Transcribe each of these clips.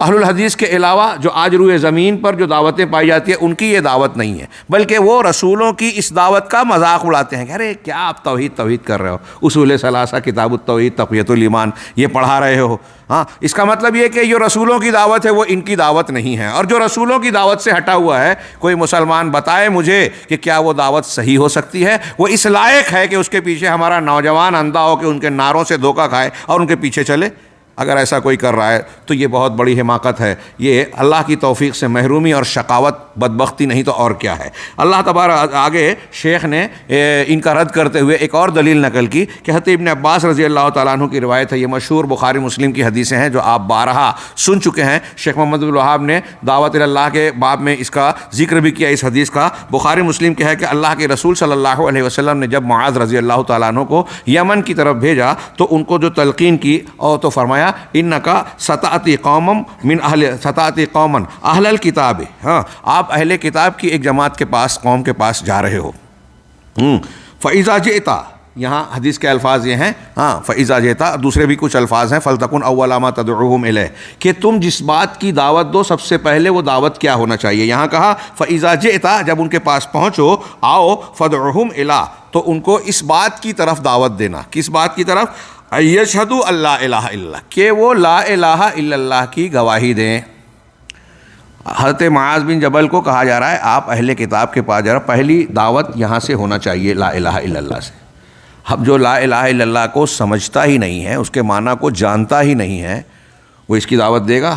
اہل الحدیث کے علاوہ جو آج روئے زمین پر جو دعوتیں پائی جاتی ہیں ان کی یہ دعوت نہیں ہے، بلکہ وہ رسولوں کی اس دعوت کا مذاق اڑاتے ہیں کہ ارے کیا آپ توحید کر رہے ہو، اصول ثلاثہ، کتاب التوحید، تقویۃ الایمان یہ پڑھا رہے ہو۔ ہاں، اس کا مطلب یہ کہ جو رسولوں کی دعوت ہے وہ ان کی دعوت نہیں ہے، اور جو رسولوں کی دعوت سے ہٹا ہوا ہے کوئی مسلمان بتائے مجھے کہ کیا وہ دعوت صحیح ہو سکتی ہے، وہ اس لائق ہے کہ اس کے پیچھے ہمارا نوجوان اندھا ہو کہ ان کے نعروں سے دھوکہ کھائے اور ان کے پیچھے چلے؟ اگر ایسا کوئی کر رہا ہے تو یہ بہت بڑی حماقت ہے، یہ اللہ کی توفیق سے محرومی اور شقاوت، بدبختی نہیں تو اور کیا ہے۔ اللہ تبارک آگے شیخ نے ان کا رد کرتے ہوئے ایک اور دلیل نقل کی کہ حضرت ابن عباس رضی اللہ تعالیٰ عنہ کی روایت ہے، یہ مشہور بخاری مسلم کی حدیثیں ہیں جو آپ بارہا سن چکے ہیں۔ شیخ محمد بن الوہاب نے دعوت اللہ کے باب میں اس کا ذکر بھی کیا، اس حدیث کا۔ بخاری مسلم کے ہے کہ اللہ کے رسول صلی اللہ علیہ وسلم نے جب معاذ رضی اللہ تعالیٰ عنہ کو یمن کی طرف بھیجا تو ان کو جو تلقین کی اور تو فرمایا انکا ستاتی قومم من ستاتی قومن اہل الکتاب، ہاں آپ اہل کتاب کی ایک جماعت کے پاس، قوم کے پاس جا رہے ہو۔ فَإِذَا جِئْتَ، یہاں حدیث کے الفاظ یہ ہیں، ہاں فَإِذَا جِئْتَ، دوسرے بھی کچھ الفاظ ہیں، فَلْتَكُنْ أَوَّلَ مَا تَدْعُوهُمْ إِلَيْهِ، کہ تم جس بات کی دعوت دو سب سے پہلے وہ دعوت کیا ہونا چاہیے۔ یہاں کہا فَإِذَا جِئْتَ، جب ان کے پاس پہنچو، آؤ فَادْعُوهُمْ إِلَىٰ، تو ان کو اس بات کی طرف دعوت دینا۔ کس بات کی طرف؟ یشہدوا اللہ الہ الا اللہ، کہ وہ لا الہ الا اللہ کی گواہی دیں۔ حضرت معاذ بن جبل کو کہا جا رہا ہے آپ اہل کتاب کے پاس جا رہا، پہلی دعوت یہاں سے ہونا چاہیے لا الہ الا اللہ سے۔ اب جو لا الہ الا اللہ کو سمجھتا ہی نہیں ہے، اس کے معنی کو جانتا ہی نہیں ہے، وہ اس کی دعوت دے گا؟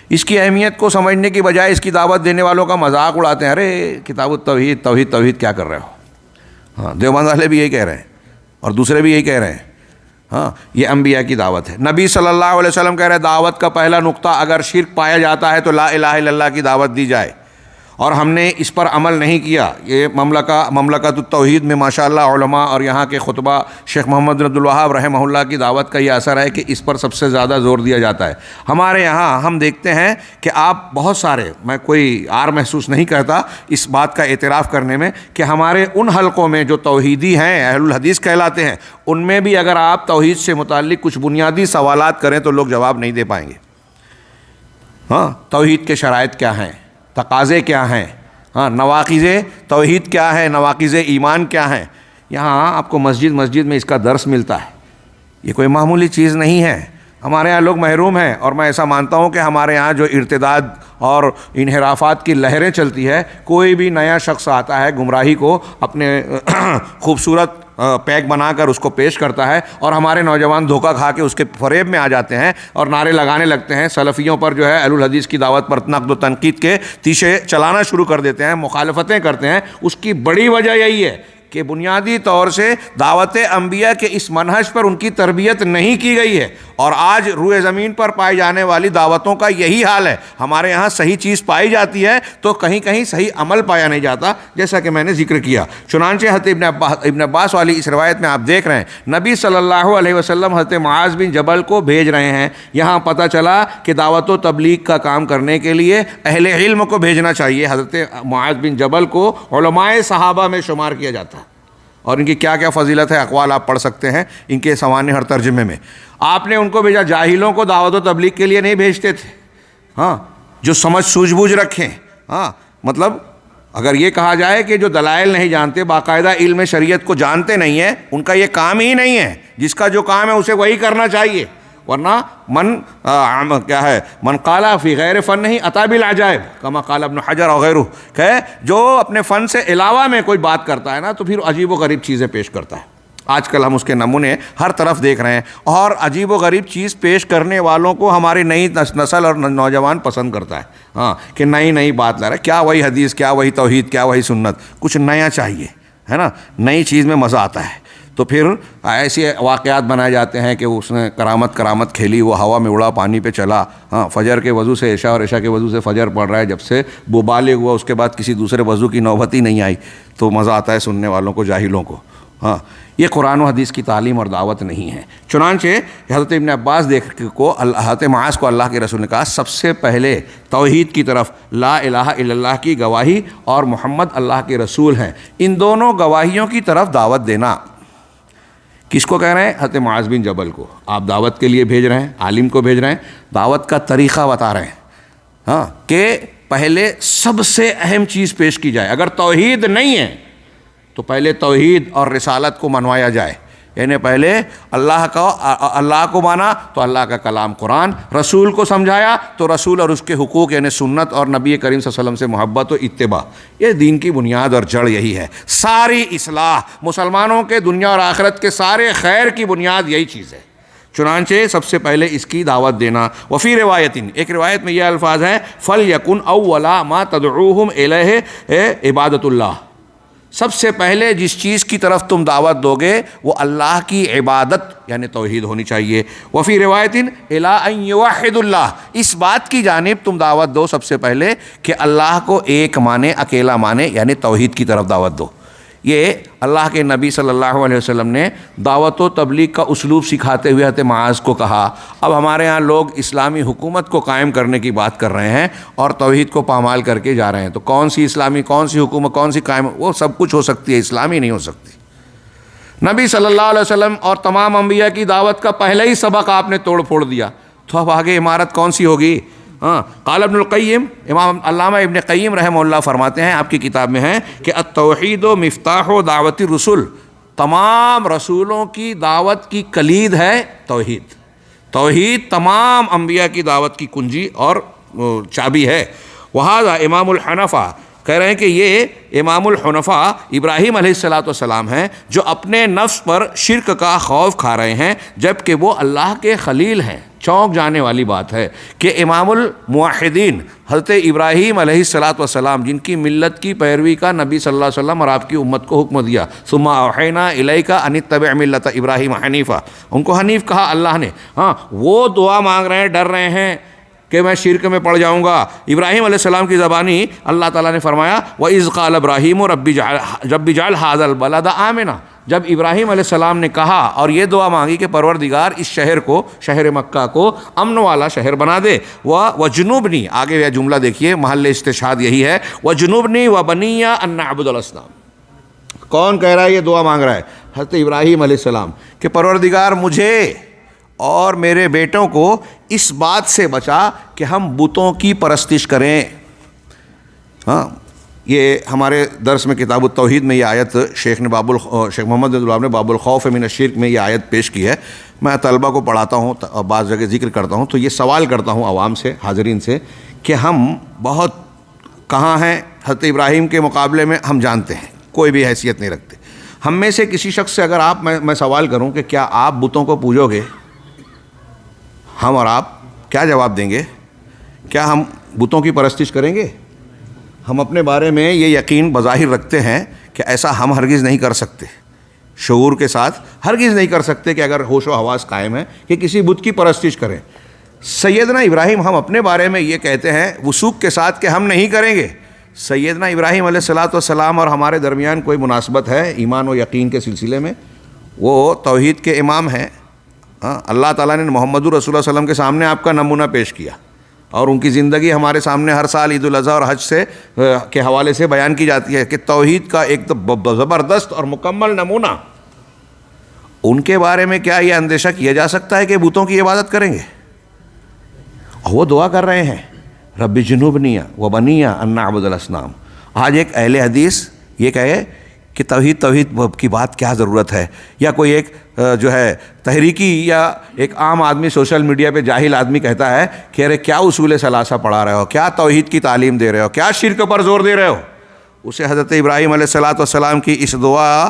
اس کی اہمیت کو سمجھنے کی بجائے اس کی دعوت دینے والوں کا مذاق اڑاتے ہیں، ارے کتاب التوحید، توحید کیا کر رہے ہو؟ ہاں، دیوبند والے بھی یہی کہہ رہے ہیں اور دوسرے بھی یہی کہہ رہے ہیں۔ ہاں، یہ انبیاء کی دعوت ہے۔ نبی صلی اللہ علیہ وسلم کہہ رہے ہیں دعوت کا پہلا نقطہ اگر شرک پایا جاتا ہے تو لا الہ الا اللہ کی دعوت دی جائے، اور ہم نے اس پر عمل نہیں کیا۔ یہ مملکت التوحید میں ماشاءاللہ علماء اور یہاں کے خطبہ شیخ محمد بن عبد الوہاب رحمہ اللہ کی دعوت کا یہ اثر ہے کہ اس پر سب سے زیادہ زور دیا جاتا ہے۔ ہمارے یہاں ہم دیکھتے ہیں کہ آپ بہت سارے، میں کوئی عار محسوس نہیں کرتا اس بات کا اعتراف کرنے میں، کہ ہمارے ان حلقوں میں جو توحیدی ہیں، اہل الحدیث کہلاتے ہیں، ان میں بھی اگر آپ توحید سے متعلق کچھ بنیادی سوالات کریں تو لوگ جواب نہیں دے پائیں گے۔ ہاں، توحید کے شرائط کیا ہیں، تقاضے کیا ہیں، ہاں نواقض توحید کیا ہے، نواقض ایمان کیا ہیں، یہاں آپ کو مسجد میں اس کا درس ملتا ہے۔ یہ کوئی معمولی چیز نہیں ہے۔ ہمارے یہاں لوگ محروم ہیں، اور میں ایسا مانتا ہوں کہ ہمارے یہاں جو ارتداد اور انحرافات کی لہریں چلتی ہے، کوئی بھی نیا شخص آتا ہے گمراہی کو اپنے خوبصورت پیک بنا کر اس کو پیش کرتا ہے، اور ہمارے نوجوان دھوکہ کھا کے اس کے فریب میں آ جاتے ہیں اور نعرے لگانے لگتے ہیں، سلفیوں پر جو ہے اہل الحدیث کی دعوت پر نقد و تنقید کے تیشے چلانا شروع کر دیتے ہیں، مخالفتیں کرتے ہیں۔ اس کی بڑی وجہ یہی ہے کہ بنیادی طور سے دعوت انبیاء کے اس منہج پر ان کی تربیت نہیں کی گئی ہے، اور آج روئے زمین پر پائی جانے والی دعوتوں کا یہی حال ہے۔ ہمارے یہاں صحیح چیز پائی جاتی ہے تو کہیں کہیں صحیح عمل پایا نہیں جاتا، جیسا کہ میں نے ذکر کیا۔ چنانچہ حضرت ابن عباس والی اس روایت میں آپ دیکھ رہے ہیں نبی صلی اللہ علیہ وسلم حضرت معاذ بن جبل کو بھیج رہے ہیں۔ یہاں پتہ چلا کہ دعوت و تبلیغ کا کام کرنے کے لیے اہل علم کو بھیجنا چاہیے۔ حضرت معاذ بن جبل کو علماء صحابہ میں شمار کیا جاتا ہے، اور ان کی کیا کیا فضیلت ہے، اقوال آپ پڑھ سکتے ہیں ان کے سوانح ہر ترجمے میں۔ آپ نے ان کو بھیجا، جاہلوں کو دعوت و تبلیغ کے لیے نہیں بھیجتے تھے، ہاں جو سمجھ سوجھ بوجھ رکھیں۔ ہاں مطلب اگر یہ کہا جائے کہ جو دلائل نہیں جانتے، باقاعدہ علم شریعت کو جانتے نہیں ہیں، ان کا یہ کام ہی نہیں ہے۔ جس کا جو کام ہے اسے وہی کرنا چاہیے، ورنہ من قال فی غیر فن نہیں اتی بالعجائب کما قال ابن حجر وغیرہ، کہ جو اپنے فن سے علاوہ میں کوئی بات کرتا ہے نا تو پھر عجیب و غریب چیزیں پیش کرتا ہے۔ آج کل ہم اس کے نمونے ہر طرف دیکھ رہے ہیں، اور عجیب و غریب چیز پیش کرنے والوں کو ہماری نئی نسل اور نوجوان پسند کرتا ہے۔ ہاں کہ نئی بات لا رہا ہے، کیا وہی حدیث، کیا وہی توحید، کیا وہی سنت، کچھ نیا چاہیے، ہے نا، نئی چیز میں مزہ آتا ہے۔ تو پھر ایسے واقعات بنائے جاتے ہیں کہ اس نے کرامت کھیلی، وہ ہوا میں اڑا، پانی پہ چلا، ہاں فجر کے وضو سے عشاء اور عشاء کے وضو سے فجر پڑھ رہا ہے، جب سے وہ بالغ ہوا اس کے بعد کسی دوسرے وضو کی نوبت ہی نہیں آئی، تو مزہ آتا ہے سننے والوں کو، جاہلوں کو۔ ہاں یہ قرآن و حدیث کی تعلیم اور دعوت نہیں ہے۔ چنانچہ حضرت ابن عباس حضرت معاذ کو اللہ کے رسول نے کہا سب سے پہلے توحید کی طرف، لا الہ الا اللہ کی گواہی اور محمد اللہ کے رسول ہیں، ان دونوں گواہیوں کی طرف دعوت دینا۔ کس کو کہہ رہے ہیں؟ حضرت معاذ بن جبل کو. آپ دعوت کے لیے بھیج رہے ہیں، عالم کو بھیج رہے ہیں، دعوت کا طریقہ بتا رہے ہیں. ہاں، کہ پہلے سب سے اہم چیز پیش کی جائے. اگر توحید نہیں ہے تو پہلے توحید اور رسالت کو منوایا جائے. یعنی پہلے اللہ کو مانا تو اللہ کا کلام قرآن، رسول کو سمجھایا تو رسول اور اس کے حقوق یعنی سنت اور نبی کریم صلی اللہ علیہ وسلم سے محبت و اتباع. یہ دین کی بنیاد اور جڑ یہی ہے. ساری اصلاح، مسلمانوں کے دنیا اور آخرت کے سارے خیر کی بنیاد یہی چیز ہے. چنانچہ سب سے پہلے اس کی دعوت دینا. وفی روایتن، ایک روایت میں یہ الفاظ ہیں، فَلْيَكُنْ أَوَّلَ مَا تَدْعُوهُمْ إِلَيْهِ عِبَادَةُ اللَّهِ. سب سے پہلے جس چیز کی طرف تم دعوت دو گے وہ اللہ کی عبادت یعنی توحید ہونی چاہیے. وفی روایتن الی ان یوحد اللہ، اس بات کی جانب تم دعوت دو سب سے پہلے کہ اللہ کو ایک مانے، اکیلا مانے، یعنی توحید کی طرف دعوت دو. یہ اللہ کے نبی صلی اللہ علیہ وسلم نے دعوت و تبلیغ کا اسلوب سکھاتے ہوئے حضرت معاذ کو کہا. اب ہمارے ہاں لوگ اسلامی حکومت کو قائم کرنے کی بات کر رہے ہیں اور توحید کو پامال کر کے جا رہے ہیں. تو کون سی اسلامی، کون سی حکومت، کون سی قائم، وہ سب کچھ ہو سکتی ہے، اسلامی نہیں ہو سکتی. نبی صلی اللہ علیہ وسلم اور تمام انبیاء کی دعوت کا پہلا ہی سبق آپ نے توڑ پھوڑ دیا، تو اب آگے عمارت کون سی ہوگی؟ ہاں، قال ابن القیم، امام علامہ ابن قیم رحمہ اللہ فرماتے ہیں، آپ کی کتاب میں ہے کہ التوحید و مفتاح و دعوت الرسل، تمام رسولوں کی دعوت کی کلید ہے توحید. توحید تمام انبیاء کی دعوت کی کنجی اور چابی ہے. وہذا امام الحنفاء کہہ رہے ہیں کہ یہ امام الحنفاء ابراہیم علیہ السلام ہیں جو اپنے نفس پر شرک کا خوف کھا رہے ہیں جبکہ وہ اللہ کے خلیل ہیں. چونک جانے والی بات ہے کہ امام الموحدین حضرت ابراہیم علیہ السلام جن کی ملت کی پیروی کا نبی صلی اللہ علیہ وسلم اور آپ کی امت کو حکم دیا، ثم اوحینا الیک ان اتبع ملت ابراہیم حنیفا، ان کو حنیف کہا اللہ نے. ہاں، وہ دعا مانگ رہے ہیں، ڈر رہے ہیں کہ میں شرک میں پڑ جاؤں گا. ابراہیم علیہ السلام کی زبانی اللہ تعالیٰ نے فرمایا وَإِذْ قَالَ إِبْرَاهِيمُ رَبِّ اجْعَلْ هَٰذَا الْبَلَدَ آمِنًا، جب ابراہیم علیہ السلام نے کہا اور یہ دعا مانگی کہ پروردگار اس شہر کو، شہر مکہ کو امن والا شہر بنا دے. وَجُنُوبْنِي، آگے یہ جملہ دیکھیے، محل استشہاد یہی ہے، وَجُنُوبْنِي وَبَنِيَّ أَن نَّعْبُدَ الْأَصْنَامَ. کون کہہ رہا ہے؟ یہ دعا مانگ رہا ہے حضرت ابراہیم علیہ السلام کہ پروردگار مجھے اور میرے بیٹوں کو اس بات سے بچا کہ ہم بتوں کی پرستش کریں. ہاں، یہ ہمارے درس میں کتاب التوحید میں یہ آیت شیخ محمد نے باب الخوف من الشرک میں یہ آیت پیش کی ہے. میں طلبہ کو پڑھاتا ہوں، بعض جگہ ذکر کرتا ہوں، تو یہ سوال کرتا ہوں عوام سے، حاضرین سے، کہ ہم بہت کہاں ہیں حضرت ابراہیم کے مقابلے میں ہم جانتے ہیں، کوئی بھی حیثیت نہیں رکھتے. ہم میں سے کسی شخص سے اگر میں سوال کروں کہ کیا آپ بتوں کو پوجو گے، ہم اور آپ کیا جواب دیں گے؟ کیا ہم بتوں کی پرستش کریں گے؟ ہم اپنے بارے میں یہ یقین بظاہر رکھتے ہیں کہ ایسا ہم ہرگز نہیں کر سکتے، شعور کے ساتھ ہرگز نہیں کر سکتے کہ اگر ہوش و حواس قائم ہے کہ کسی بت کی پرستش کریں. سیدنا ابراہیم ہم اپنے بارے میں یہ کہتے ہیں وثوق کے ساتھ کہ ہم نہیں کریں گے. سیدنا ابراہیم علیہ السلام اور ہمارے درمیان کوئی مناسبت ہے ایمان و یقین کے سلسلے میں؟ وہ توحید کے امام ہیں. اللہ تعالیٰ نے محمد رسول اللہ صلی اللہ علیہ وسلم کے سامنے آپ کا نمونہ پیش کیا اور ان کی زندگی ہمارے سامنے ہر سال عید الاضحیٰ اور حج سے کے حوالے سے بیان کی جاتی ہے کہ توحید کا ایک زبردست اور مکمل نمونہ. ان کے بارے میں کیا یہ اندیشہ کیا جا سکتا ہے کہ بتوں کی عبادت کریں گے؟ وہ دعا کر رہے ہیں رب جنوبنی و بنی ان نعبد الاصنام. آج ایک اہل حدیث یہ کہے کہ توحید کی بات کیا ضرورت ہے، یا کوئی ایک جو ہے تحریکی یا ایک عام آدمی سوشل میڈیا پہ جاہل آدمی کہتا ہے کہ ارے کیا اصول ثلاثہ پڑھا رہے ہو، کیا توحید کی تعلیم دے رہے ہو، کیا شرک پر زور دے رہے ہو. اسے حضرت ابراہیم علیہ السلام کی اس دعا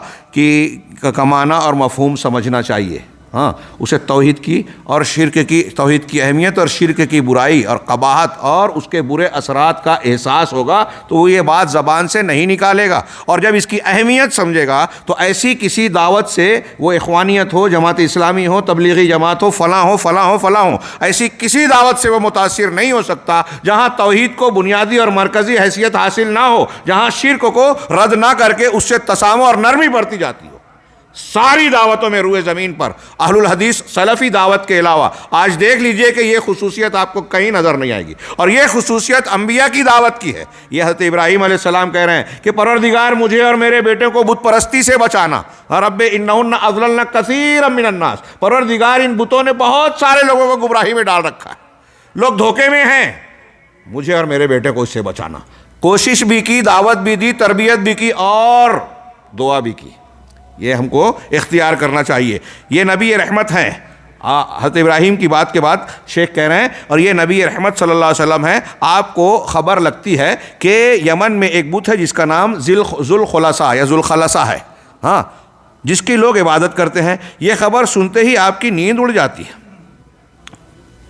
کا معنی اور مفہوم سمجھنا چاہیے. ہاں، اسے توحید کی اور شرک کی، توحید کی اہمیت اور شرک کی برائی اور قباحت اور اس کے برے اثرات کا احساس ہوگا تو وہ یہ بات زبان سے نہیں نکالے گا. اور جب اس کی اہمیت سمجھے گا تو ایسی کسی دعوت سے، وہ اخوانیت ہو، جماعت اسلامی ہو، تبلیغی جماعت ہو، فلاں ہو، ایسی کسی دعوت سے وہ متاثر نہیں ہو سکتا جہاں توحید کو بنیادی اور مرکزی حیثیت حاصل نہ ہو، جہاں شرک کو رد نہ کر کے اس سے تسامح اور نرمی برتی جاتی ہو. ساری دعوتوں میں روئے زمین پر اہل الحدیث سلفی دعوت کے علاوہ آج دیکھ لیجئے کہ یہ خصوصیت آپ کو کہیں نظر نہیں آئے گی، اور یہ خصوصیت انبیاء کی دعوت کی ہے۔ یہ حضرت ابراہیم علیہ السلام کہہ رہے ہیں کہ پروردگار مجھے اور میرے بیٹے کو بت پرستی سے بچانا، رب انہن اضللن کثیرا من الناس، پروردگار ان بتوں نے بہت سارے لوگوں کو گمراہی میں ڈال رکھا ہے، لوگ دھوکے میں ہیں، مجھے اور میرے بیٹے کو اس سے بچانا۔ کوشش بھی کی، دعوت بھی دی، تربیت بھی کی اور دعا بھی کی۔ یہ ہم کو اختیار کرنا چاہیے۔ یہ نبی رحمت ہیں، حضرت ابراہیم کی بات کے بعد شیخ کہہ رہے ہیں، اور یہ نبی رحمت صلی اللہ علیہ وسلم ہیں۔ آپ کو خبر لگتی ہے کہ یمن میں ایک بت ہے جس کا نام ذوالخلصہ یا ذوالخلصہ ہے، ہاں، جس کی لوگ عبادت کرتے ہیں۔ یہ خبر سنتے ہی آپ کی نیند اڑ جاتی ہے،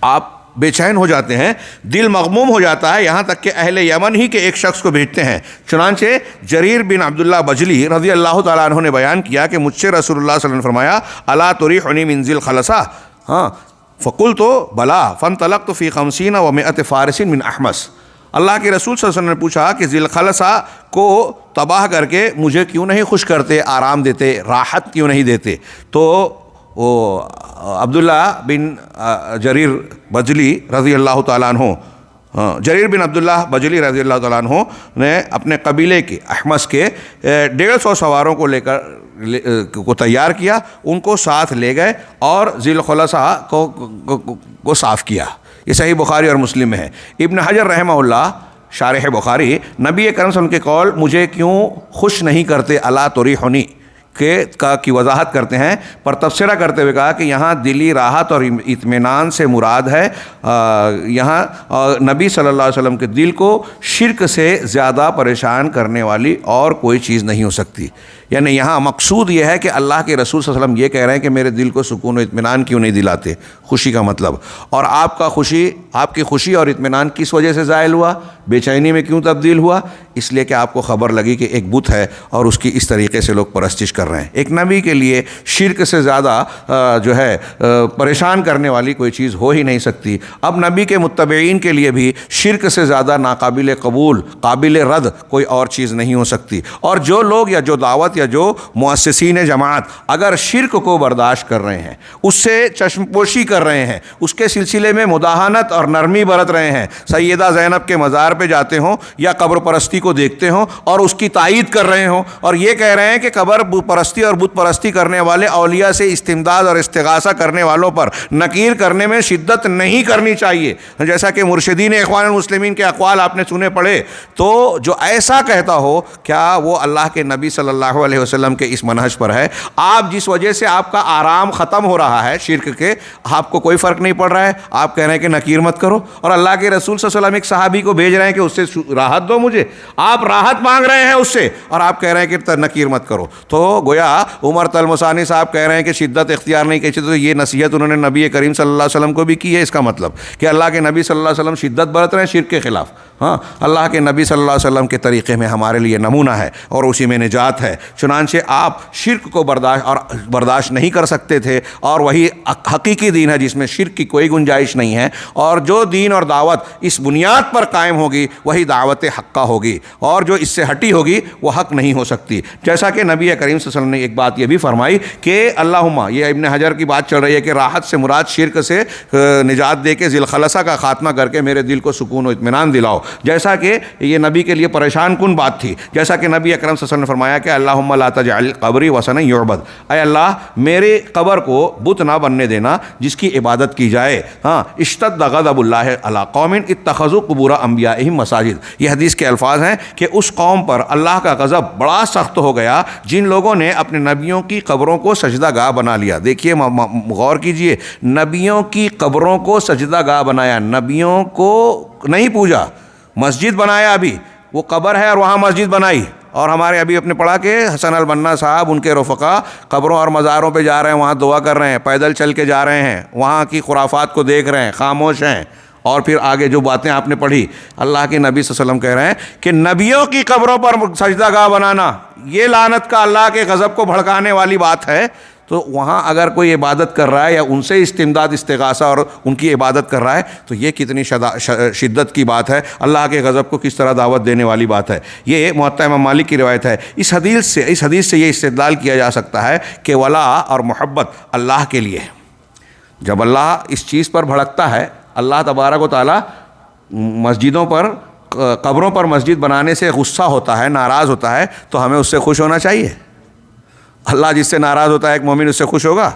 آپ بے چین ہو جاتے ہیں، دل مغموم ہو جاتا ہے، یہاں تک کہ اہل یمن ہی کے ایک شخص کو بھیجتے ہیں۔ چنانچہ جریر بن عبداللہ بجلی رضی اللہ تعالیٰ عنہ نے بیان کیا کہ مجھ سے رسول اللہ صلی اللہ علیہ وسلم نے فرمایا الا تریحنی من ذی الخلصہ، ہاں، فقلت بلا فانطلقت فی 50 و 100 فارس من احمس۔ اللہ کے رسول صلی اللہ علیہ وسلم نے پوچھا کہ ذی الخلصہ کو تباہ کر کے مجھے کیوں نہیں خوش کرتے، آرام دیتے، راحت کیوں نہیں دیتے؟ تو وہ عبداللہ بن جریر بجلی رضی اللہ تعالیٰ عنہ، جریر بن عبداللہ بجلی رضی اللہ تعالیٰ عنہ نے اپنے قبیلے کے احمس کے 150 سواروں کو لے کر کو تیار کیا، ان کو ساتھ لے گئے اور ذی الخلصہ کو صاف کیا۔ یہ صحیح بخاری اور مسلم میں ہے۔ ابن حجر رحمہ اللہ شارح بخاری نبی کریم صلی اللہ علیہ وسلم کے قول مجھے کیوں خوش نہیں کرتے الا تریحنی کی وضاحت کرتے ہیں، پر تبصرہ کرتے ہوئے کہا کہ یہاں دلی راحت اور اطمینان سے مراد ہے، یہاں نبی صلی اللہ علیہ وسلم کے دل کو شرک سے زیادہ پریشان کرنے والی اور کوئی چیز نہیں ہو سکتی۔ یعنی یہاں مقصود یہ ہے کہ اللہ کے رسول صلی اللہ علیہ وسلم یہ کہہ رہے ہیں کہ میرے دل کو سکون و اطمینان کیوں نہیں دلاتے، خوشی کا مطلب، اور آپ کی خوشی اور اطمینان کس وجہ سے زائل ہوا، بے چینی میں کیوں تبدیل ہوا؟ اس لیے کہ آپ کو خبر لگی کہ ایک بت ہے اور اس کی اس طریقے سے لوگ پرستش کر رہے ہیں۔ ایک نبی کے لیے شرک سے زیادہ جو ہے پریشان کرنے والی کوئی چیز ہو ہی نہیں سکتی۔ اب نبی کے متبعین کے لیے بھی شرک سے زیادہ ناقابل قبول، قابل رد کوئی اور چیز نہیں ہو سکتی۔ اور جو لوگ یا جو دعوت یا جو مؤسسین جماعت اگر شرک کو برداشت کر رہے ہیں، اس سے چشم پوشی کر رہے ہیں، اس کے سلسلے میں مداہنت اور نرمی برت رہے ہیں، سیدہ زینب کے مزار پہ جاتے ہوں یا قبر پرستی کو دیکھتے ہوں اور اس کی تائید کر رہے ہوں اور یہ کہہ رہے ہیں کہ قبر پرستی اور بت پرستی کرنے والے اولیاء سے استمداد اور استغاثہ کرنے والوں پر نکیر کرنے میں شدت نہیں کرنی چاہیے، جیسا کہ مرشدین اخوان المسلمین کے اقوال آپ نے سنے پڑھے، تو جو ایسا کہتا ہو کیا وہ اللہ کے نبی صلی اللہ علیہ وسلم کے اس منہج پر ہے؟ آپ جس وجہ سے آپ کا آرام ختم ہو رہا ہے شرک کے، آپ کو کوئی فرق نہیں پڑ رہا ہے، آپ کہہ رہے ہیں کہ نکیر مت کرو، اور اللہ کے رسول صلی اللہ علیہ وسلم ایک صحابی کو بھیج رہے ہیں کہ اس سے راحت دو مجھے، آپ راحت مانگ رہے ہیں اس سے اور آپ کہہ رہے ہیں کہ نکیر مت کرو۔ تو گویا عمر تلمسانی صاحب کہہ رہے ہیں کہ شدت اختیار نہیں کی، تو یہ نصیحت انہوں نے نبی کریم صلی اللہ علیہ وسلم کو بھی کی ہے۔ اس کا مطلب کہ اللہ کے نبی صلی اللہ علیہ وسلم شدت برت رہے ہیں شرک کے خلاف، ہاں، اللہ کے نبی صلی اللہ علیہ وسلم کے طریقے میں ہمارے لیے نمونہ ہے اور اسی میں نجات ہے۔ چنانچہ آپ شرک کو برداشت نہیں کر سکتے تھے، اور وہی حقیقی دین ہے جس میں شرک کی کوئی گنجائش نہیں ہے، اور جو دین اور دعوت اس بنیاد پر قائم ہوگی وہی دعوت حقہ ہوگی، اور جو اس سے ہٹی ہوگی وہ حق نہیں ہو سکتی۔ جیسا کہ نبی کریم صلی اللہ علیہ وسلم نے ایک بات یہ بھی فرمائی کہ اللہم، یہ ابن حجر کی بات چل رہی ہے کہ راحت سے مراد شرک سے نجات دے کے ذی الخلصہ کا خاتمہ کر کے میرے دل کو سکون و اطمینان دلاؤ، جیسا کہ یہ نبی کے لیے پریشان کن بات تھی۔ جیسا کہ نبی اکرم صلی اللہ علیہ وسلم نے فرمایا کہ اللہم لا تجعل قبری وثنا یعبد، اے اللہ میرے قبر کو بت نہ بننے دینا جس کی عبادت کی جائے۔ ہاں، اشتد غضب اللہ علی قوم اتخذوا قبور انبیائہم مساجد، یہ حدیث کے الفاظ ہیں کہ اس قوم پر اللہ کا غضب بڑا سخت ہو گیا جن لوگوں نے اپنے نبیوں کی قبروں کو سجدہ گاہ بنا لیا۔ دیکھیے، غور کیجئے، نبیوں کی قبروں کو سجدہ گاہ بنایا، نبیوں کو نہیں پوجا، مسجد بنایا، ابھی وہ قبر ہے اور وہاں مسجد بنائی۔ اور ہمارے ابھی اپنے پڑھا کہ حسن البنا صاحب ان کے رفقا قبروں اور مزاروں پہ جا رہے ہیں، وہاں دعا کر رہے ہیں، پیدل چل کے جا رہے ہیں، وہاں کی خرافات کو دیکھ رہے ہیں، خاموش ہیں، اور پھر آگے جو باتیں آپ نے پڑھی، اللہ کے نبی صلی اللہ علیہ وسلم کہہ رہے ہیں کہ نبیوں کی قبروں پر سجدہ گاہ بنانا یہ لعنت کا، اللہ کے غضب کو بھڑکانے والی بات ہے۔ تو وہاں اگر کوئی عبادت کر رہا ہے یا ان سے استمداد استغاثہ اور ان کی عبادت کر رہا ہے تو یہ کتنی شدت کی بات ہے، اللہ کے غضب کو کس طرح دعوت دینے والی بات ہے۔ یہ موطا امام مالک کی روایت ہے۔ اس حدیث سے یہ استدلال کیا جا سکتا ہے کہ ولا اور محبت اللہ کے لیے ہے۔ جب اللہ اس چیز پر بھڑکتا ہے، اللہ تبارک و تعالیٰ مسجدوں پر، قبروں پر مسجد بنانے سے غصہ ہوتا ہے، ناراض ہوتا ہے، تو ہمیں اس سے خوش ہونا چاہیے۔ اللہ جس سے ناراض ہوتا ہے ایک مومن اس سے خوش ہوگا؟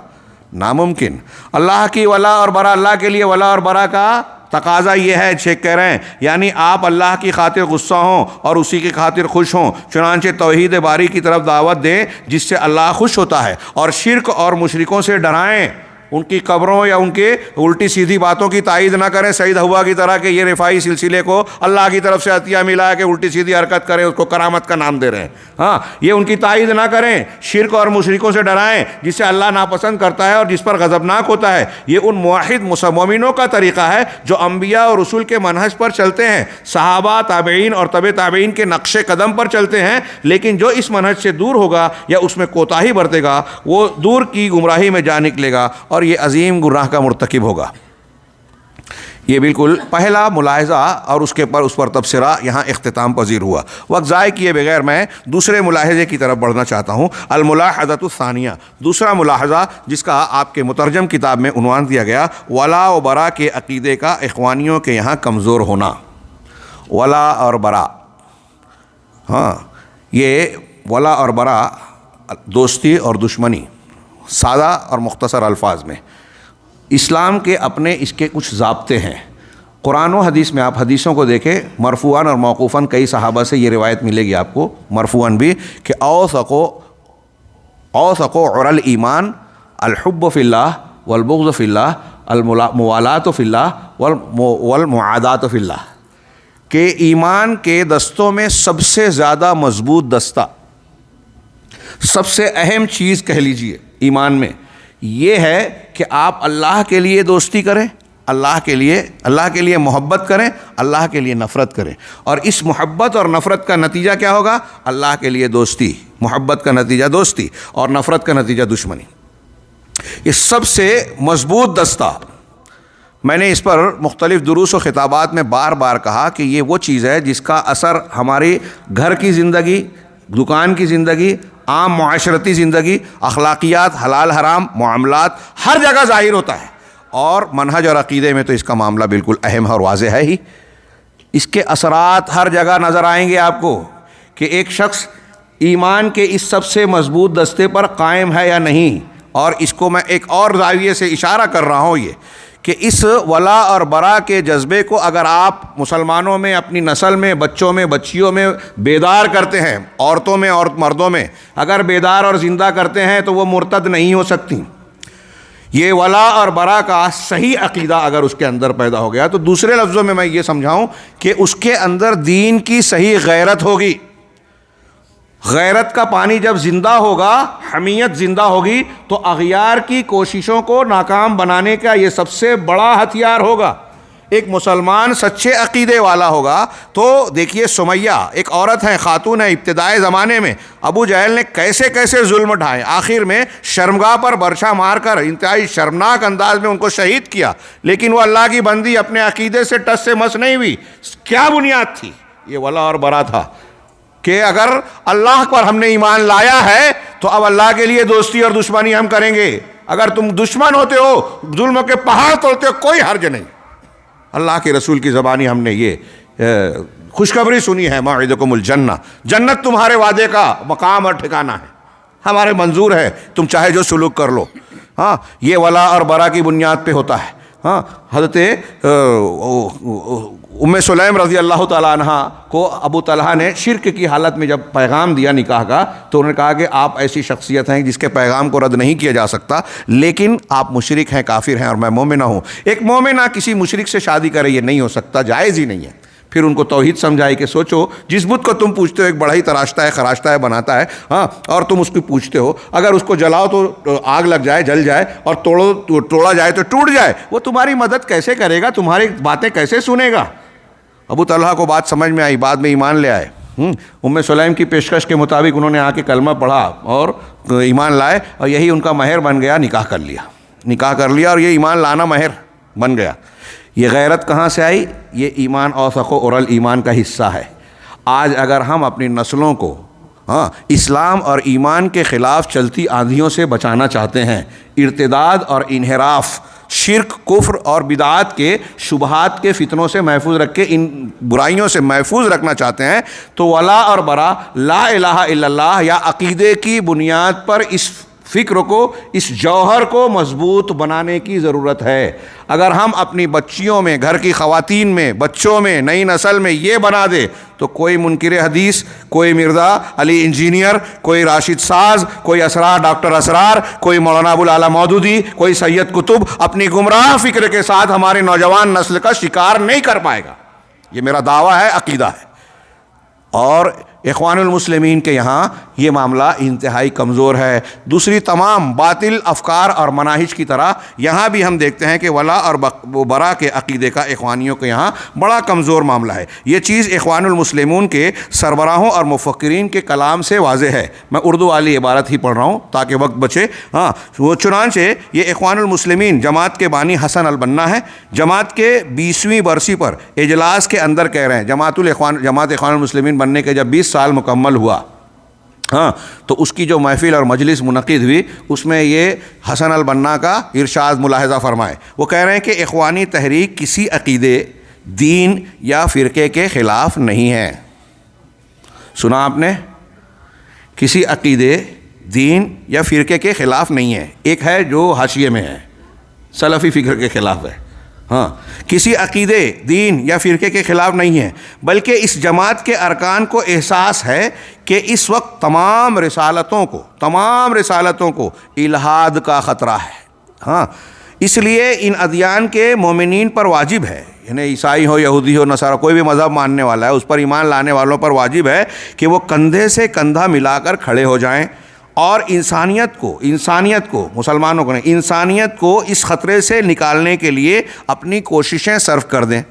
ناممکن۔ اللہ کی ولا اور برا، اللہ کے لیے ولا اور برا کا تقاضا یہ ہے، شیخ کہہ رہے ہیں، یعنی آپ اللہ کی خاطر غصہ ہوں اور اسی کی خاطر خوش ہوں، چنانچہ توحید باری کی طرف دعوت دیں جس سے اللہ خوش ہوتا ہے، اور شرک اور مشرکوں سے ڈرائیں، ان کی قبروں یا ان کے الٹی سیدھی باتوں کی تائید نہ کریں سعید ہوا کی طرح کہ یہ رفاعی سلسلے کو اللہ کی طرف سے عطیہ ملا ہے کہ الٹی سیدھی حرکت کریں، اس کو کرامت کا نام دے رہے ہیں۔ ہاں، یہ ان کی تائید نہ کریں، شرک اور مشرکوں سے ڈرائیں جس سے اللہ ناپسند کرتا ہے اور جس پر غضبناک ہوتا ہے۔ یہ ان موحد مومنوں کا طریقہ ہے جو انبیاء اور رسول کے منہج پر چلتے ہیں، صحابہ، تابعین اور تبع تابعین کے نقش قدم پر چلتے ہیں، لیکن جو اس منہج سے دور ہوگا یا اس میں کوتاہی برتے گا وہ دور کی گمراہی میں جا نکلے گا اور یہ عظیم گناہ کا مرتکب ہوگا۔ یہ بالکل پہلا ملاحظہ اور اس پر تبصرہ یہاں اختتام پذیر ہوا۔ وقت ضائع کیے بغیر میں دوسرے ملاحظے کی طرف بڑھنا چاہتا ہوں، الملاحظۃ الثانیہ، دوسرا ملاحظہ جس کا آپ کے مترجم کتاب میں عنوان دیا گیا، ولا و برا کے عقیدے کا اخوانیوں کے یہاں کمزور ہونا۔ ولا اور برا، ہاں، یہ ولا اور برا دوستی اور دشمنی، سادہ اور مختصر الفاظ میں اسلام کے اپنے اس کے کچھ ضابطے ہیں۔ قرآن و حدیث میں آپ حدیثوں کو دیکھیں، مرفوعاً اور موقوفاً کئی صحابہ سے یہ روایت ملے گی آپ کو، مرفوعاً بھی، کہ اوثق عر الایمان الحب فی اللہ والبغض فی اللہ الموالات فی اللہ والمعادات فی اللہ، کہ ایمان کے دستوں میں سب سے زیادہ مضبوط دستہ، سب سے اہم چیز کہہ لیجئے ایمان میں یہ ہے کہ آپ اللہ کے لیے دوستی کریں، اللہ کے لیے محبت کریں، اللہ کے لیے نفرت کریں، اور اس محبت اور نفرت کا نتیجہ کیا ہوگا؟ اللہ کے لیے دوستی، محبت کا نتیجہ دوستی اور نفرت کا نتیجہ دشمنی۔ یہ سب سے مضبوط دستہ، میں نے اس پر مختلف دروس و خطابات میں بار بار کہا کہ یہ وہ چیز ہے جس کا اثر ہماری گھر کی زندگی، دکان کی زندگی، عام معاشرتی زندگی، اخلاقیات، حلال حرام، معاملات، ہر جگہ ظاہر ہوتا ہے، اور منہج اور عقیدے میں تو اس کا معاملہ بالکل اہم اور واضح ہے ہی۔ اس کے اثرات ہر جگہ نظر آئیں گے آپ کو کہ ایک شخص ایمان کے اس سب سے مضبوط دستے پر قائم ہے یا نہیں، اور اس کو میں ایک اور زاویے سے اشارہ کر رہا ہوں، یہ کہ اس ولا اور برا کے جذبے کو اگر آپ مسلمانوں میں، اپنی نسل میں، بچوں میں، بچیوں میں بیدار کرتے ہیں، عورتوں میں اور مردوں میں اگر بیدار اور زندہ کرتے ہیں تو وہ مرتد نہیں ہو سکتی۔ یہ ولا اور برا کا صحیح عقیدہ اگر اس کے اندر پیدا ہو گیا تو دوسرے لفظوں میں یہ سمجھاؤں کہ اس کے اندر دین کی صحیح غیرت ہوگی۔ غیرت کا پانی جب زندہ ہوگا، حمیت زندہ ہوگی، تو اغیار کی کوششوں کو ناکام بنانے کا یہ سب سے بڑا ہتھیار ہوگا۔ ایک مسلمان سچے عقیدے والا ہوگا تو دیکھیے سمیہ ایک عورت ہے، خاتون ہے، ابتدائی زمانے میں ابو جہل نے کیسے کیسے ظلم ڈھائے، آخر میں شرمگاہ پر برچھا مار کر انتہائی شرمناک انداز میں ان کو شہید کیا، لیکن وہ اللہ کی بندی اپنے عقیدے سے ٹس سے مس نہیں ہوئی۔ کیا بنیاد تھی؟ یہ ولا اور برا تھا کہ اگر اللہ پر ہم نے ایمان لایا ہے تو اب اللہ کے لیے دوستی اور دشمنی ہم کریں گے۔ اگر تم دشمن ہوتے ہو، ظلم کے پہاڑ توڑتے ہو، کوئی حرج نہیں۔ اللہ کے رسول کی زبانی ہم نے یہ خوشخبری سنی ہے، موعدکم الجنہ، جنت تمہارے وعدے کا مقام اور ٹھکانہ ہے، ہمارے منظور ہے، تم چاہے جو سلوک کر لو۔ ہاں، یہ ولا اور برا کی بنیاد پہ ہوتا ہے۔ ہاں، حضرت ام سلیم رضی اللہ تعالیٰ عنہ کو ابو طلحہ نے شرک کی حالت میں جب پیغام دیا نکاح کا تو انہوں نے کہا کہ آپ ایسی شخصیت ہیں جس کے پیغام کو رد نہیں کیا جا سکتا، لیکن آپ مشرک ہیں، کافر ہیں، اور میں مومنہ ہوں۔ ایک مومنہ کسی مشرک سے شادی کرے، یہ نہیں ہو سکتا، جائز ہی نہیں ہے۔ پھر ان کو توحید سمجھائی کہ سوچو، جس بت کو تم پوچھتے ہو ایک بڑا ہی تراشتا ہے، خراشتا ہے، بناتا ہے، ہاں، اور تم اس کو پوچھتے ہو، اگر اس کو جلاؤ تو آگ لگ جائے، جل جائے، اور توڑا جائے تو ٹوٹ جائے، وہ تمہاری مدد کیسے کرے گا؟ تمہاری باتیں کیسے سنے گا؟ ابو طلحہ کو بات سمجھ میں آئی، بعد میں ایمان لے آئے۔ ام سلیم کی پیشکش کے مطابق انہوں نے آ کے کلمہ پڑھا اور ایمان لائے، اور یہی ان کا مہر بن گیا، نکاح کر لیا اور یہ ایمان لانا مہر بن گیا۔ یہ غیرت کہاں سے آئی؟ یہ ایمان اوثق و اورل ایمان کا حصہ ہے۔ آج اگر ہم اپنی نسلوں کو اسلام اور ایمان کے خلاف چلتی آندھیوں سے بچانا چاہتے ہیں، ارتداد اور انحراف، شرک، کفر اور بدعات کے شبہات کے فتنوں سے محفوظ رکھ کے ان برائیوں سے محفوظ رکھنا چاہتے ہیں، تو ولا اور برا، لا الہ الا اللہ یا عقیدے کی بنیاد پر اس فکر کو، اس جوہر کو مضبوط بنانے کی ضرورت ہے۔ اگر ہم اپنی بچیوں میں، گھر کی خواتین میں، بچوں میں، نئی نسل میں یہ بنا دے تو کوئی منکر حدیث، کوئی مرزا علی انجینئر، کوئی راشد ساز، کوئی اسرار ڈاکٹر اسرار، کوئی مولانا ابوالعلا مودودی، کوئی سید قطب اپنی گمراہ فکر کے ساتھ ہمارے نوجوان نسل کا شکار نہیں کر پائے گا۔ یہ میرا دعویٰ ہے، عقیدہ ہے۔ اور اخوان المسلمین کے یہاں یہ معاملہ انتہائی کمزور ہے۔ دوسری تمام باطل افکار اور مناہج کی طرح یہاں بھی ہم دیکھتے ہیں کہ ولا اور برا کے عقیدے کا اخوانیوں کے یہاں بڑا کمزور معاملہ ہے۔ یہ چیز اخوان المسلمون کے سربراہوں اور مفکرین کے کلام سے واضح ہے۔ میں اردو والی عبارت ہی پڑھ رہا ہوں تاکہ وقت بچے۔ وہ چنانچہ یہ اخوان المسلمین جماعت کے بانی حسن البنا ہے، جماعت کے 20ویں برسی پر اجلاس کے اندر کہہ رہے ہیں، جماعت اخوان المسلمین بننے کے جب 20 سال مکمل ہوا، تو اس کی جو محفل اور مجلس منعقد ہوئی، اس میں یہ حسن البنا کا ارشاد ملاحظہ فرمائے۔ وہ کہہ رہے ہیں کہ اخوانی تحریک کسی عقیدے، دین یا فرقے کے خلاف نہیں ہے۔ سنا آپ نے؟ کسی عقیدے، دین یا فرقے کے خلاف نہیں ہے۔ ایک ہے جو حاشیے میں ہے، سلفی فکر کے خلاف ہے۔ کسی عقیدے، دین یا فرقے کے خلاف نہیں ہے، بلکہ اس جماعت کے ارکان کو احساس ہے کہ اس وقت تمام رسالتوں کو الحاد کا خطرہ ہے۔ اس لیے ان ادیان کے مومنین پر واجب ہے، یعنی عیسائی ہو، یہودی ہو، نصارہ، کوئی بھی مذہب ماننے والا ہے، اس پر ایمان لانے والوں پر واجب ہے کہ وہ کندھے سے کندھا ملا کر کھڑے ہو جائیں اور انسانیت کو مسلمانوں کو نہیں، انسانیت کو اس خطرے سے نکالنے کے لیے اپنی کوششیں صرف کر دیں۔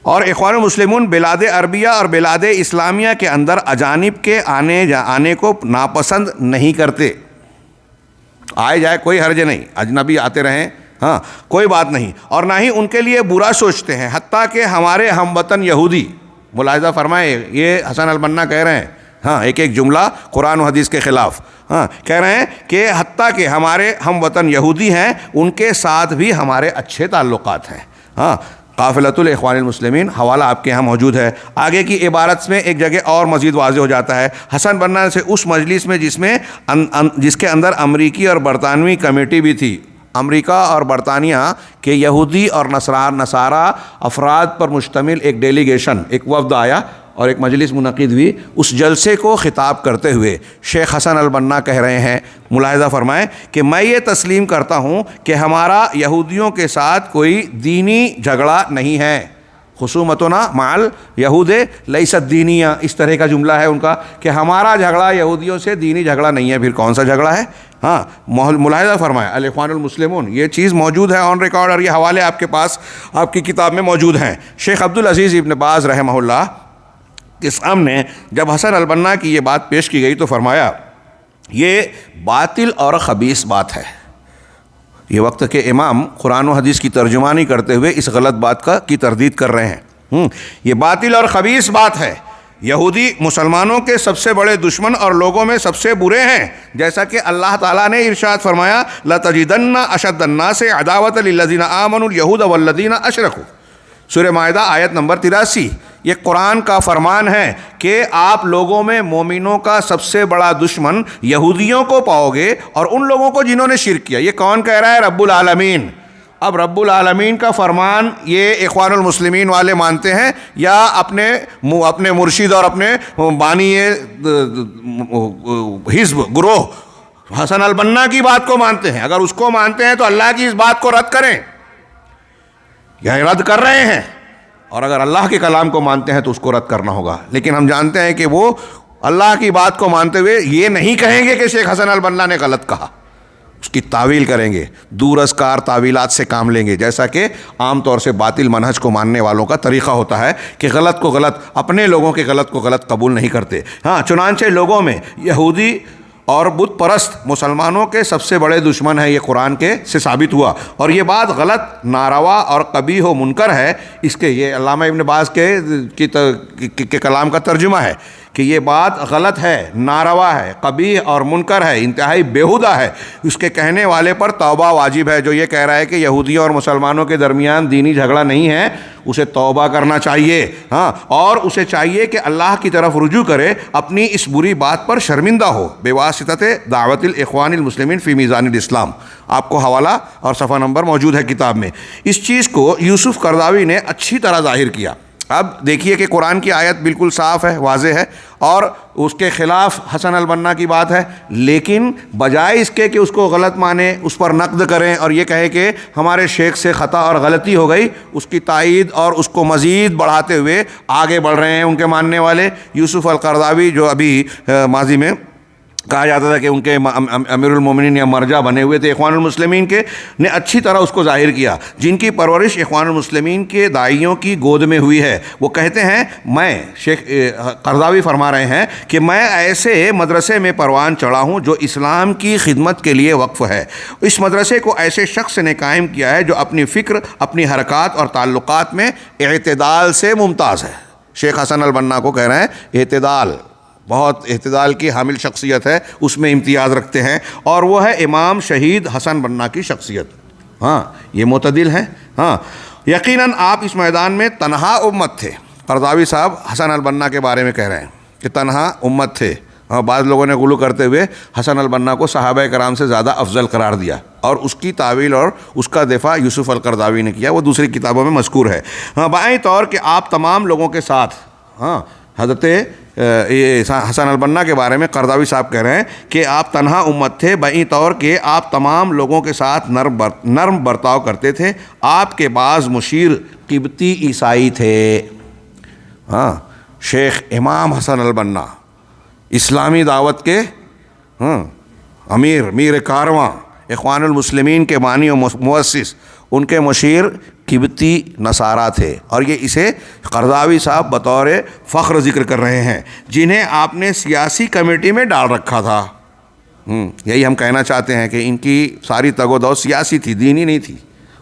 اور اخوان المسلمون بلاد عربیہ اور بلاد اسلامیہ کے اندر اجانب کے آنے کو ناپسند نہیں کرتے۔ آئے جائے کوئی حرج نہیں، اجنبی آتے رہیں، کوئی بات نہیں، اور نہ ہی ان کے لیے برا سوچتے ہیں۔ حتیٰ کہ ہمارے ہم وطن یہودی، ملاحظہ فرمائے، یہ حسن البنا کہہ رہے ہیں، ایک جملہ قرآن و حدیث کے خلاف، کہہ رہے ہیں کہ حتیٰ کہ ہمارے ہم وطن یہودی ہیں، ان کے ساتھ بھی ہمارے اچھے تعلقات ہیں۔ قافلۃ الاخوان المسلمین حوالہ آپ کے یہاں موجود ہے۔ آگے کی عبارت میں ایک جگہ اور مزید واضح ہو جاتا ہے، حسن بنا سے اس مجلس میں جس کے اندر امریکی اور برطانوی کمیٹی بھی تھی۔ امریکہ اور برطانیہ کے یہودی اور نصارہ افراد پر مشتمل ایک ڈیلیگیشن، ایک وفد آیا اور ایک مجلس منعقد ہوئی۔ اس جلسے کو خطاب کرتے ہوئے شیخ حسن البنا کہہ رہے ہیں، ملاحظہ فرمائیں، کہ میں یہ تسلیم کرتا ہوں کہ ہمارا یہودیوں کے ساتھ کوئی دینی جھگڑا نہیں ہے۔ خصومتنا مع الیہود لیست دینیہ، اس طرح کا جملہ ہے ان کا کہ ہمارا جھگڑا یہودیوں سے دینی جھگڑا نہیں ہے۔ پھر کون سا جھگڑا ہے؟ ملاحظہ فرمائیں، الاخوان المسلمون، یہ چیز موجود ہے آن ریکارڈ، اور یہ حوالے آپ کے پاس آپ کی کتاب میں موجود ہیں۔ شیخ عبدالعزیز ابن باز رحمہ اللہ کے سامنے جب حسن البنا کی یہ بات پیش کی گئی تو فرمایا یہ باطل اور خبیث بات ہے۔ یہ وقت کے امام قرآن و حدیث کی ترجمانی کرتے ہوئے اس غلط بات کی تردید کر رہے ہیں۔ یہ باطل اور خبیث بات ہے۔ یہودی مسلمانوں کے سب سے بڑے دشمن اور لوگوں میں سب سے برے ہیں، جیسا کہ اللہ تعالیٰ نے ارشاد فرمایا لَتَجِدَنَّ أَشَدَّ النَّاسِ عَدَاوَةً لِلَّذِينَ آمَنُوا الْيَهُودَ وَالَّذِينَ أَشْرَكُوا، سورہ مائدہ آیت نمبر 83۔ یہ قرآن کا فرمان ہے کہ آپ لوگوں میں مومنوں کا سب سے بڑا دشمن یہودیوں کو پاؤ گے اور ان لوگوں کو جنہوں نے شرک کیا۔ یہ کون کہہ رہا ہے؟ رب العالمین۔ اب رب العالمین کا فرمان یہ اخوان المسلمین والے مانتے ہیں یا اپنے مرشد اور اپنے بانی حزب گروہ حسن البنا کی بات کو مانتے ہیں؟ اگر اس کو مانتے ہیں تو اللہ کی اس بات کو رد کریں، یعنی رد کر رہے ہیں، اور اگر اللہ کے کلام کو مانتے ہیں تو اس کو رد کرنا ہوگا۔ لیکن ہم جانتے ہیں کہ وہ اللہ کی بات کو مانتے ہوئے یہ نہیں کہیں گے کہ شیخ حسن البنا نے غلط کہا، اس کی تعویل کریں گے، دور از کار تعویلات سے کام لیں گے، جیسا کہ عام طور سے باطل منہج کو ماننے والوں کا طریقہ ہوتا ہے کہ غلط کو غلط، اپنے لوگوں کے غلط کو غلط قبول نہیں کرتے۔ ہاں، چنانچہ لوگوں میں یہودی اور بت پرست مسلمانوں کے سب سے بڑے دشمن ہیں، یہ قرآن کے سے ثابت ہوا، اور یہ بات غلط، ناروا اور قبیح و منکر ہے۔ اس کے یہ علامہ ابن باز کے کلام کا ترجمہ ہے کہ یہ بات غلط ہے، ناروا ہے، قبیح اور منکر ہے، انتہائی بیہودہ ہے۔ اس کے کہنے والے پر توبہ واجب ہے۔ جو یہ کہہ رہا ہے کہ یہودیوں اور مسلمانوں کے درمیان دینی جھگڑا نہیں ہے، اسے توبہ کرنا چاہیے، ہاں، اور اسے چاہیے کہ اللہ کی طرف رجوع کرے، اپنی اس بری بات پر شرمندہ ہو، بواسطہ دعوت الاخوان المسلمین فی میزان الاسلام۔ آپ کو حوالہ اور صفحہ نمبر موجود ہے کتاب میں۔ اس چیز کو یوسف قرضاوی نے اچھی طرح ظاہر کیا۔ اب دیکھیے کہ قرآن کی آیت بالکل صاف ہے، واضح ہے، اور اس کے خلاف حسن البنا کی بات ہے، لیکن بجائے اس کے کہ اس کو غلط مانیں، اس پر نقد کریں اور یہ کہے کہ ہمارے شیخ سے خطا اور غلطی ہو گئی، اس کی تائید اور اس کو مزید بڑھاتے ہوئے آگے بڑھ رہے ہیں ان کے ماننے والے۔ یوسف القرضاوی جو ابھی ماضی میں کہا جاتا تھا کہ ان کے امیر المومنین یا مرجع بنے ہوئے تھے اخوان المسلمین کے، نے اچھی طرح اس کو ظاہر کیا، جن کی پرورش اخوان المسلمین کے داعیوں کی گود میں ہوئی ہے۔ وہ کہتے ہیں، میں شیخ قرضاوی فرما رہے ہیں کہ میں ایسے مدرسے میں پروان چڑھا ہوں جو اسلام کی خدمت کے لیے وقف ہے۔ اس مدرسے کو ایسے شخص نے قائم کیا ہے جو اپنی فکر، اپنی حرکات اور تعلقات میں اعتدال سے ممتاز ہے۔ شیخ حسن البنا کو کہہ رہے ہیں اعتدال، بہت اعتدال کی حامل شخصیت ہے، اس میں امتیاز رکھتے ہیں، اور وہ ہے امام شہید حسن بنا کی شخصیت۔ ہاں، یہ معتدل ہیں۔ ہاں، یقیناً آپ اس میدان میں تنہا امت تھے۔ قرضاوی صاحب حسن البنا کے بارے میں کہہ رہے ہیں کہ تنہا امت تھے۔ ہاں، بعض لوگوں نے غلو کرتے ہوئے حسن البنا کو صحابہ کرام سے زیادہ افضل قرار دیا، اور اس کی تعویل اور اس کا دفاع یوسف القرضاوی نے کیا، وہ دوسری کتابوں میں مذکور ہے۔ ہاں، بائیں طور کہ آپ تمام لوگوں کے ساتھ، ہاں، حضرت حسن البنا کے بارے میں قرضاوی صاحب کہہ رہے ہیں کہ آپ تنہا امت تھے، بائیں طور کہ آپ تمام لوگوں کے ساتھ نرم برتاؤ کرتے تھے۔ آپ کے بعض مشیر قبطی عیسائی تھے۔ ہاں، شیخ امام حسن البنا اسلامی دعوت کے میر کارواں، اخوان المسلمین کے بانی و مؤسس، ان کے مشیر قبطی نصارہ تھے، اور یہ اسے قرضاوی صاحب بطور فخر ذکر کر رہے ہیں، جنہیں آپ نے سیاسی کمیٹی میں ڈال رکھا تھا۔ یہی ہم کہنا چاہتے ہیں کہ ان کی ساری تگ و دو سیاسی تھی، دینی نہیں تھی،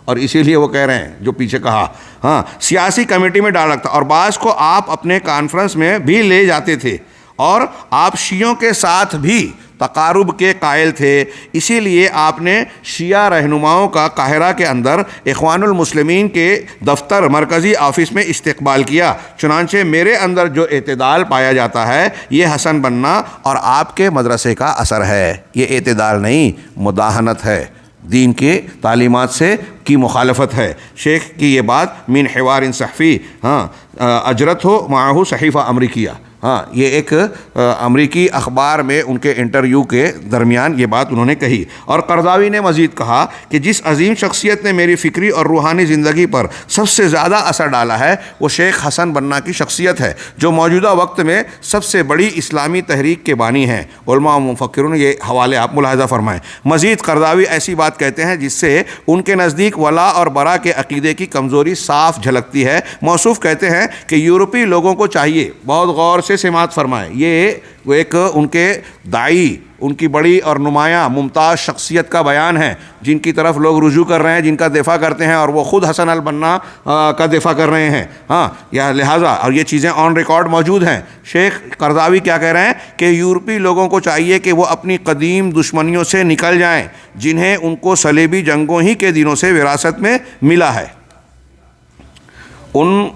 اور اسی لیے وہ کہہ رہے ہیں جو پیچھے کہا، ہاں، سیاسی کمیٹی میں ڈال رکھتا، اور بعض کو آپ اپنے کانفرنس میں بھی لے جاتے تھے، اور آپ شیعوں کے ساتھ بھی تقارب کے قائل تھے۔ اسی لیے آپ نے شیعہ رہنماؤں کا قاہرہ کے اندر اخوان المسلمین کے دفتر مرکزی آفس میں استقبال کیا۔ چنانچہ میرے اندر جو اعتدال پایا جاتا ہے، یہ حسن بنا اور آپ کے مدرسے کا اثر ہے۔ یہ اعتدال نہیں، مداہنت ہے، دین کے تعلیمات سے کی مخالفت ہے۔ شیخ کی یہ بات من حوار صحفی، ہاں، اجرت ہو معاہو صحیفہ امریکیہ، ہاں، یہ ایک امریکی اخبار میں ان کے انٹرویو کے درمیان یہ بات انہوں نے کہی۔ اور قرضاوی نے مزید کہا کہ جس عظیم شخصیت نے میری فکری اور روحانی زندگی پر سب سے زیادہ اثر ڈالا ہے، وہ شیخ حسن بنا کی شخصیت ہے، جو موجودہ وقت میں سب سے بڑی اسلامی تحریک کے بانی ہیں۔ علماء و مفکرون، یہ حوالے آپ ملاحظہ فرمائیں۔ مزید قرضاوی ایسی بات کہتے ہیں جس سے ان کے نزدیک ولا اور برا کے عقیدے کی کمزوری صاف جھلکتی ہے۔ موصوف کہتے ہیں کہ یورپی لوگوں کو چاہیے، بہت غور سے سماعت فرمائیں، یہ ایک ان کے داعی، ان کی بڑی اور نمایاں ممتاز شخصیت کا بیان ہے، جن کی طرف لوگ رجوع کر رہے ہیں، جن کا دفاع کرتے ہیں، اور وہ خود حسن البنا کا دفاع کر رہے ہیں۔ ہاں، یا لہٰذا، اور یہ چیزیں آن ریکارڈ موجود ہیں۔ شیخ قرضاوی کیا کہہ رہے ہیں کہ یورپی لوگوں کو چاہیے کہ وہ اپنی قدیم دشمنیوں سے نکل جائیں، جنہیں ان کو صلیبی جنگوں ہی کے دنوں سے وراثت میں ملا ہے۔ ان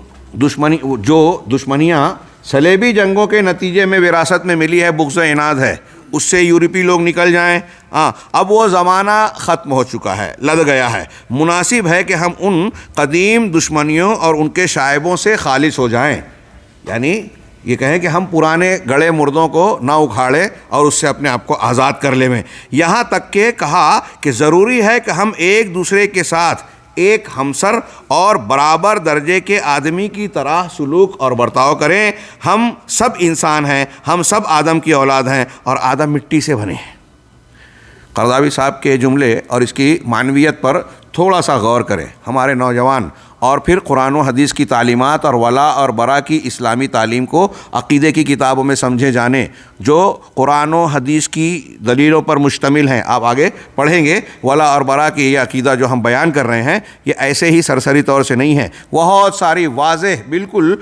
دشمنیاں صلیبی جنگوں کے نتیجے میں وراثت میں ملی ہے، بغض و عناد ہے، اس سے یورپی لوگ نکل جائیں۔ اب وہ زمانہ ختم ہو چکا ہے، لد گیا ہے۔ مناسب ہے کہ ہم ان قدیم دشمنیوں اور ان کے شائبوں سے خالص ہو جائیں، یعنی یہ کہیں کہ ہم پرانے گڑے مردوں کو نہ اکھاڑیں اور اس سے اپنے آپ کو آزاد کر لیں۔ یہاں تک کہ کہا کہ ضروری ہے کہ ہم ایک دوسرے کے ساتھ ایک ہمسر اور برابر درجے کے آدمی کی طرح سلوک اور برتاؤ کریں۔ ہم سب انسان ہیں، ہم سب آدم کی اولاد ہیں، اور آدم مٹی سے بنے ہیں۔ قرضاوی صاحب کے جملے اور اس کی معنویت پر تھوڑا سا غور کریں ہمارے نوجوان، اور پھر قرآن و حدیث کی تعلیمات اور ولا اور برا کی اسلامی تعلیم کو عقیدے کی کتابوں میں سمجھے جانے جو قرآن و حدیث کی دلیلوں پر مشتمل ہیں۔ آپ آگے پڑھیں گے ولا اور برا کی یہ عقیدہ جو ہم بیان کر رہے ہیں یہ ایسے ہی سرسری طور سے نہیں ہے، بہت ساری واضح بالکل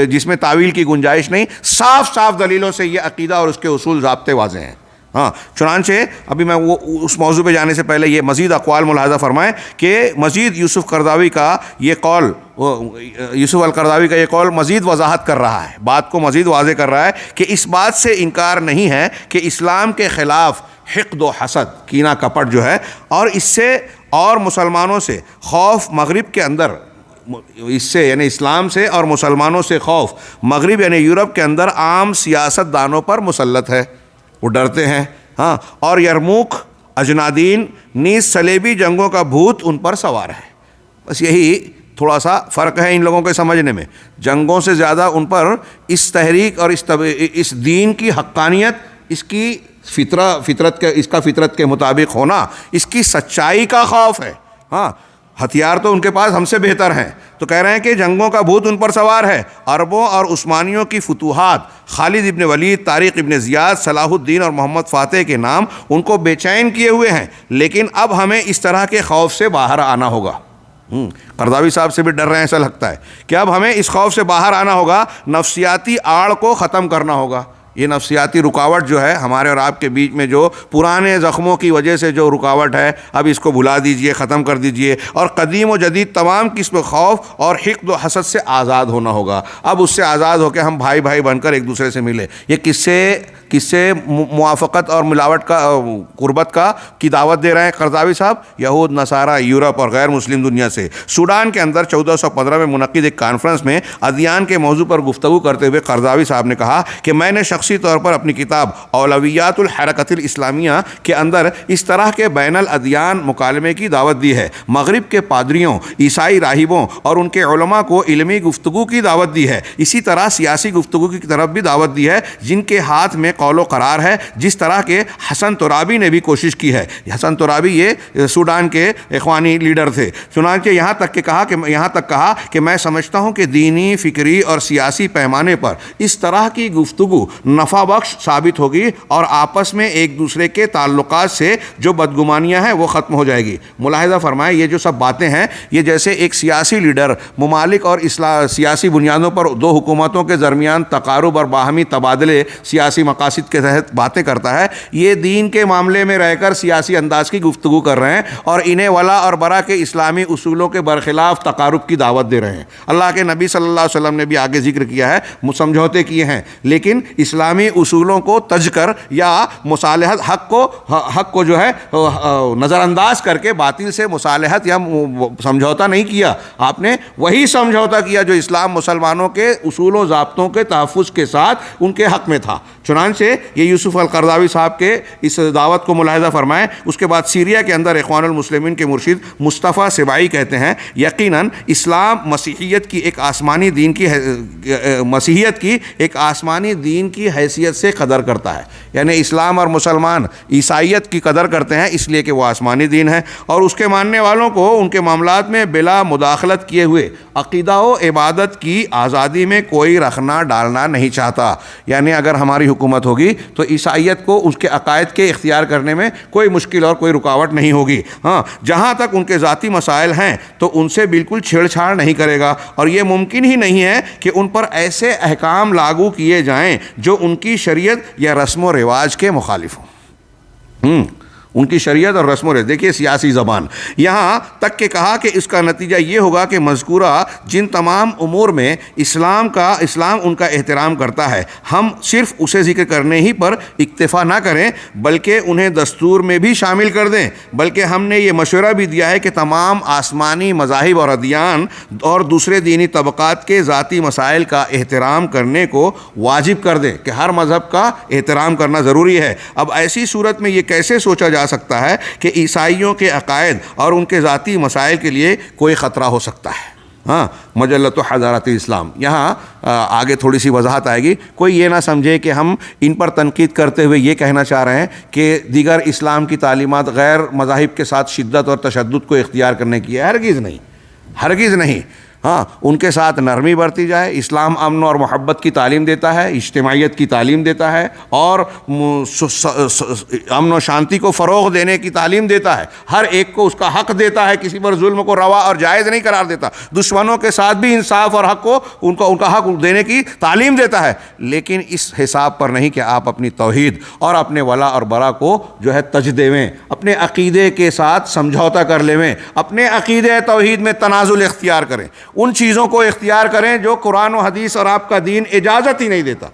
جس میں تعویل کی گنجائش نہیں، صاف صاف دلیلوں سے یہ عقیدہ اور اس کے اصول ضابطے واضح ہیں۔ ہاں، چنانچہ ابھی میں اس موضوع پہ جانے سے پہلے یہ مزید اقوال ملاحظہ فرمائیں کہ مزید یوسف القرضاوی کا یہ قول مزید وضاحت کر رہا ہے، بات کو مزید واضح کر رہا ہے کہ اس بات سے انکار نہیں ہے کہ اسلام کے خلاف حقد و حسد، کینہ کپٹ جو ہے، اور اس سے اور مسلمانوں سے خوف مغرب کے اندر، اس سے یعنی اسلام سے اور مسلمانوں سے خوف مغرب یعنی یورپ کے اندر عام سیاست دانوں پر مسلط ہے، وہ ڈرتے ہیں۔ ہاں، اور یرموک، اجنادین نیز صلیبی جنگوں کا بھوت ان پر سوار ہے۔ بس یہی تھوڑا سا فرق ہے ان لوگوں کے سمجھنے میں، جنگوں سے زیادہ ان پر اس تحریک اور اس دین کی حقانیت، اس کی فطرت کے مطابق ہونا، اس کی سچائی کا خوف ہے۔ ہاں، ہتھیار تو ان کے پاس ہم سے بہتر ہیں، تو کہہ رہے ہیں کہ جنگوں کا بھوت ان پر سوار ہے۔ عربوں اور عثمانیوں کی فتوحات، خالد ابن ولید، طارق ابن زیاد، صلاح الدین اور محمد فاتح کے نام ان کو بے چین کیے ہوئے ہیں، لیکن اب ہمیں اس طرح کے خوف سے باہر آنا ہوگا۔ قرضاوی صاحب سے بھی ڈر رہے ہیں، ایسا لگتا ہے کہ اب ہمیں اس خوف سے باہر آنا ہوگا، نفسیاتی آڑ کو ختم کرنا ہوگا۔ یہ نفسیاتی رکاوٹ جو ہے ہمارے اور آپ کے بیچ میں، جو پرانے زخموں کی وجہ سے جو رکاوٹ ہے، اب اس کو بھلا دیجئے، ختم کر دیجئے، اور قدیم و جدید تمام قسم خوف اور حقد و حسد سے آزاد ہونا ہوگا۔ اب اس سے آزاد ہو کے ہم بھائی بھائی بن کر ایک دوسرے سے ملیں۔ یہ کس سے موافقت اور ملاوٹ کا، قربت کی دعوت دے رہے ہیں قرضاوی صاحب؟ یہود، نصارہ، یورپ اور غیر مسلم دنیا سے۔ سوڈان کے اندر 1415 میں منعقد ایک کانفرنس میں ادیان کے موضوع پر گفتگو کرتے ہوئے قرضاوی صاحب نے کہا کہ میں نے شخصی طور پر اپنی کتاب اولویات الحرکت الاسلامیہ کے اندر اس طرح کے بین الادیان مکالمے کی دعوت دی ہے۔ مغرب کے پادریوں، عیسائی راہبوں اور ان کے علماء کو علمی گفتگو کی دعوت دی ہے، اسی طرح سیاسی گفتگو کی طرف بھی دعوت دی ہے جن کے ہاتھ میں قول و قرار ہے، جس طرح کے حسن ترابی نے بھی کوشش کی ہے۔ حسن ترابی یہ سوڈان کے اخوانی لیڈر تھے۔ چنانچہ یہاں تک کہا کہ میں سمجھتا ہوں کہ دینی، فکری اور سیاسی پیمانے پر اس طرح کی گفتگو نفع بخش ثابت ہوگی اور آپس میں ایک دوسرے کے تعلقات سے جو بدگمانیاں ہیں وہ ختم ہو جائے گی۔ ملاحظہ فرمائیں، یہ جو سب باتیں ہیں یہ جیسے ایک سیاسی لیڈر ممالک اور سیاسی بنیادوں پر دو حکومتوں کے درمیان تقارب اور باہمی تبادلے سیاسی مقاصد کے تحت باتیں کرتا ہے، یہ دین کے معاملے میں رہ کر سیاسی انداز کی گفتگو کر رہے ہیں اور انہیں ولا اور برا کے اسلامی اصولوں کے برخلاف تقارب کی دعوت دے رہے ہیں۔ اللہ کے نبی صلی اللہ علیہ وسلم نے بھی آگے ذکر کیا ہے، سمجھوتے کیے ہیں، لیکن اسلامی اصولوں کو تج کر یا مصالحت حق کو جو ہے نظر انداز کر کے باطل سے مصالحت یا سمجھوتا نہیں کیا۔ آپ نے وہی سمجھوتا کیا جو اسلام مسلمانوں کے اصول و ضابطوں کے تحفظ کے ساتھ ان کے حق میں تھا۔ چنانچہ یہ یوسف القرضاوی صاحب کے اس دعوت کو ملاحظہ فرمائیں۔ اس کے بعد سیریا کے اندر اخوان المسلمین کے مرشد مصطفیٰ سبائی کہتے ہیں، یقیناً اسلام مسیحیت کی ایک آسمانی دین کی حیثیت سے قدر کرتا ہے، یعنی اسلام اور مسلمان عیسائیت کی قدر کرتے ہیں اس لیے کہ وہ آسمانی دین ہے، اور اس کے ماننے والوں کو ان کے معاملات میں بلا مداخلت کیے ہوئے عقیدہ و عبادت کی آزادی میں کوئی رکھنا ڈالنا نہیں چاہتا۔ یعنی اگر ہماری حکومت ہوگی تو عیسائیت کو اس کے عقائد کے اختیار کرنے میں کوئی مشکل اور کوئی رکاوٹ نہیں ہوگی۔ ہاں، جہاں تک ان کے ذاتی مسائل ہیں تو ان سے بالکل چھیڑ چھاڑ نہیں کرے گا، اور یہ ممکن ہی نہیں ہے کہ ان پر ایسے احکام لاگو کیے جائیں جو ان کی شریعت یا رسم و رواج کے مخالف ہوں۔ ان کی شریعت اور رسم و رواج، دیکھیے سیاسی زبان، یہاں تک کہ کہا کہ اس کا نتیجہ یہ ہوگا کہ مذکورہ جن تمام امور میں اسلام ان کا احترام کرتا ہے، ہم صرف اسے ذکر کرنے ہی پر اکتفا نہ کریں بلکہ انہیں دستور میں بھی شامل کر دیں، بلکہ ہم نے یہ مشورہ بھی دیا ہے کہ تمام آسمانی مذاہب اور ادیان اور دوسرے دینی طبقات کے ذاتی مسائل کا احترام کرنے کو واجب کر دیں، کہ ہر مذہب کا احترام کرنا ضروری ہے۔ اب ایسی صورت میں یہ کیسے سوچا جا سکتا ہے کہ عیسائیوں کے عقائد اور ان کے ذاتی مسائل کے لیے کوئی خطرہ ہو سکتا ہے؟ ہاں مجلۃ حضارت اسلام. یہاں آگے تھوڑی سی وضاحت آئے گی. کوئی یہ نہ سمجھے کہ ہم ان پر تنقید کرتے ہوئے یہ کہنا چاہ رہے ہیں کہ دیگر اسلام کی تعلیمات غیر مذاہب کے ساتھ شدت اور تشدد کو اختیار کرنے کی ہے. ہرگز نہیں، ہرگز نہیں. ہاں ان کے ساتھ نرمی برتی جائے. اسلام امن اور محبت کی تعلیم دیتا ہے، اجتماعیت کی تعلیم دیتا ہے، اور امن و شانتی کو فروغ دینے کی تعلیم دیتا ہے. ہر ایک کو اس کا حق دیتا ہے، کسی پر ظلم کو روا اور جائز نہیں قرار دیتا. دشمنوں کے ساتھ بھی انصاف اور حق کو ان کا حق دینے کی تعلیم دیتا ہے، لیکن اس حساب پر نہیں کہ آپ اپنی توحید اور اپنے ولا اور برا کو جو ہے تج دیویں، اپنے عقیدے کے ساتھ سمجھوتا کر لیویں، اپنے عقیدے توحید میں تنازل اختیار کریں. ان چیزوں کو اختیار کریں جو قرآن و حدیث اور آپ کا دین اجازت ہی نہیں دیتا.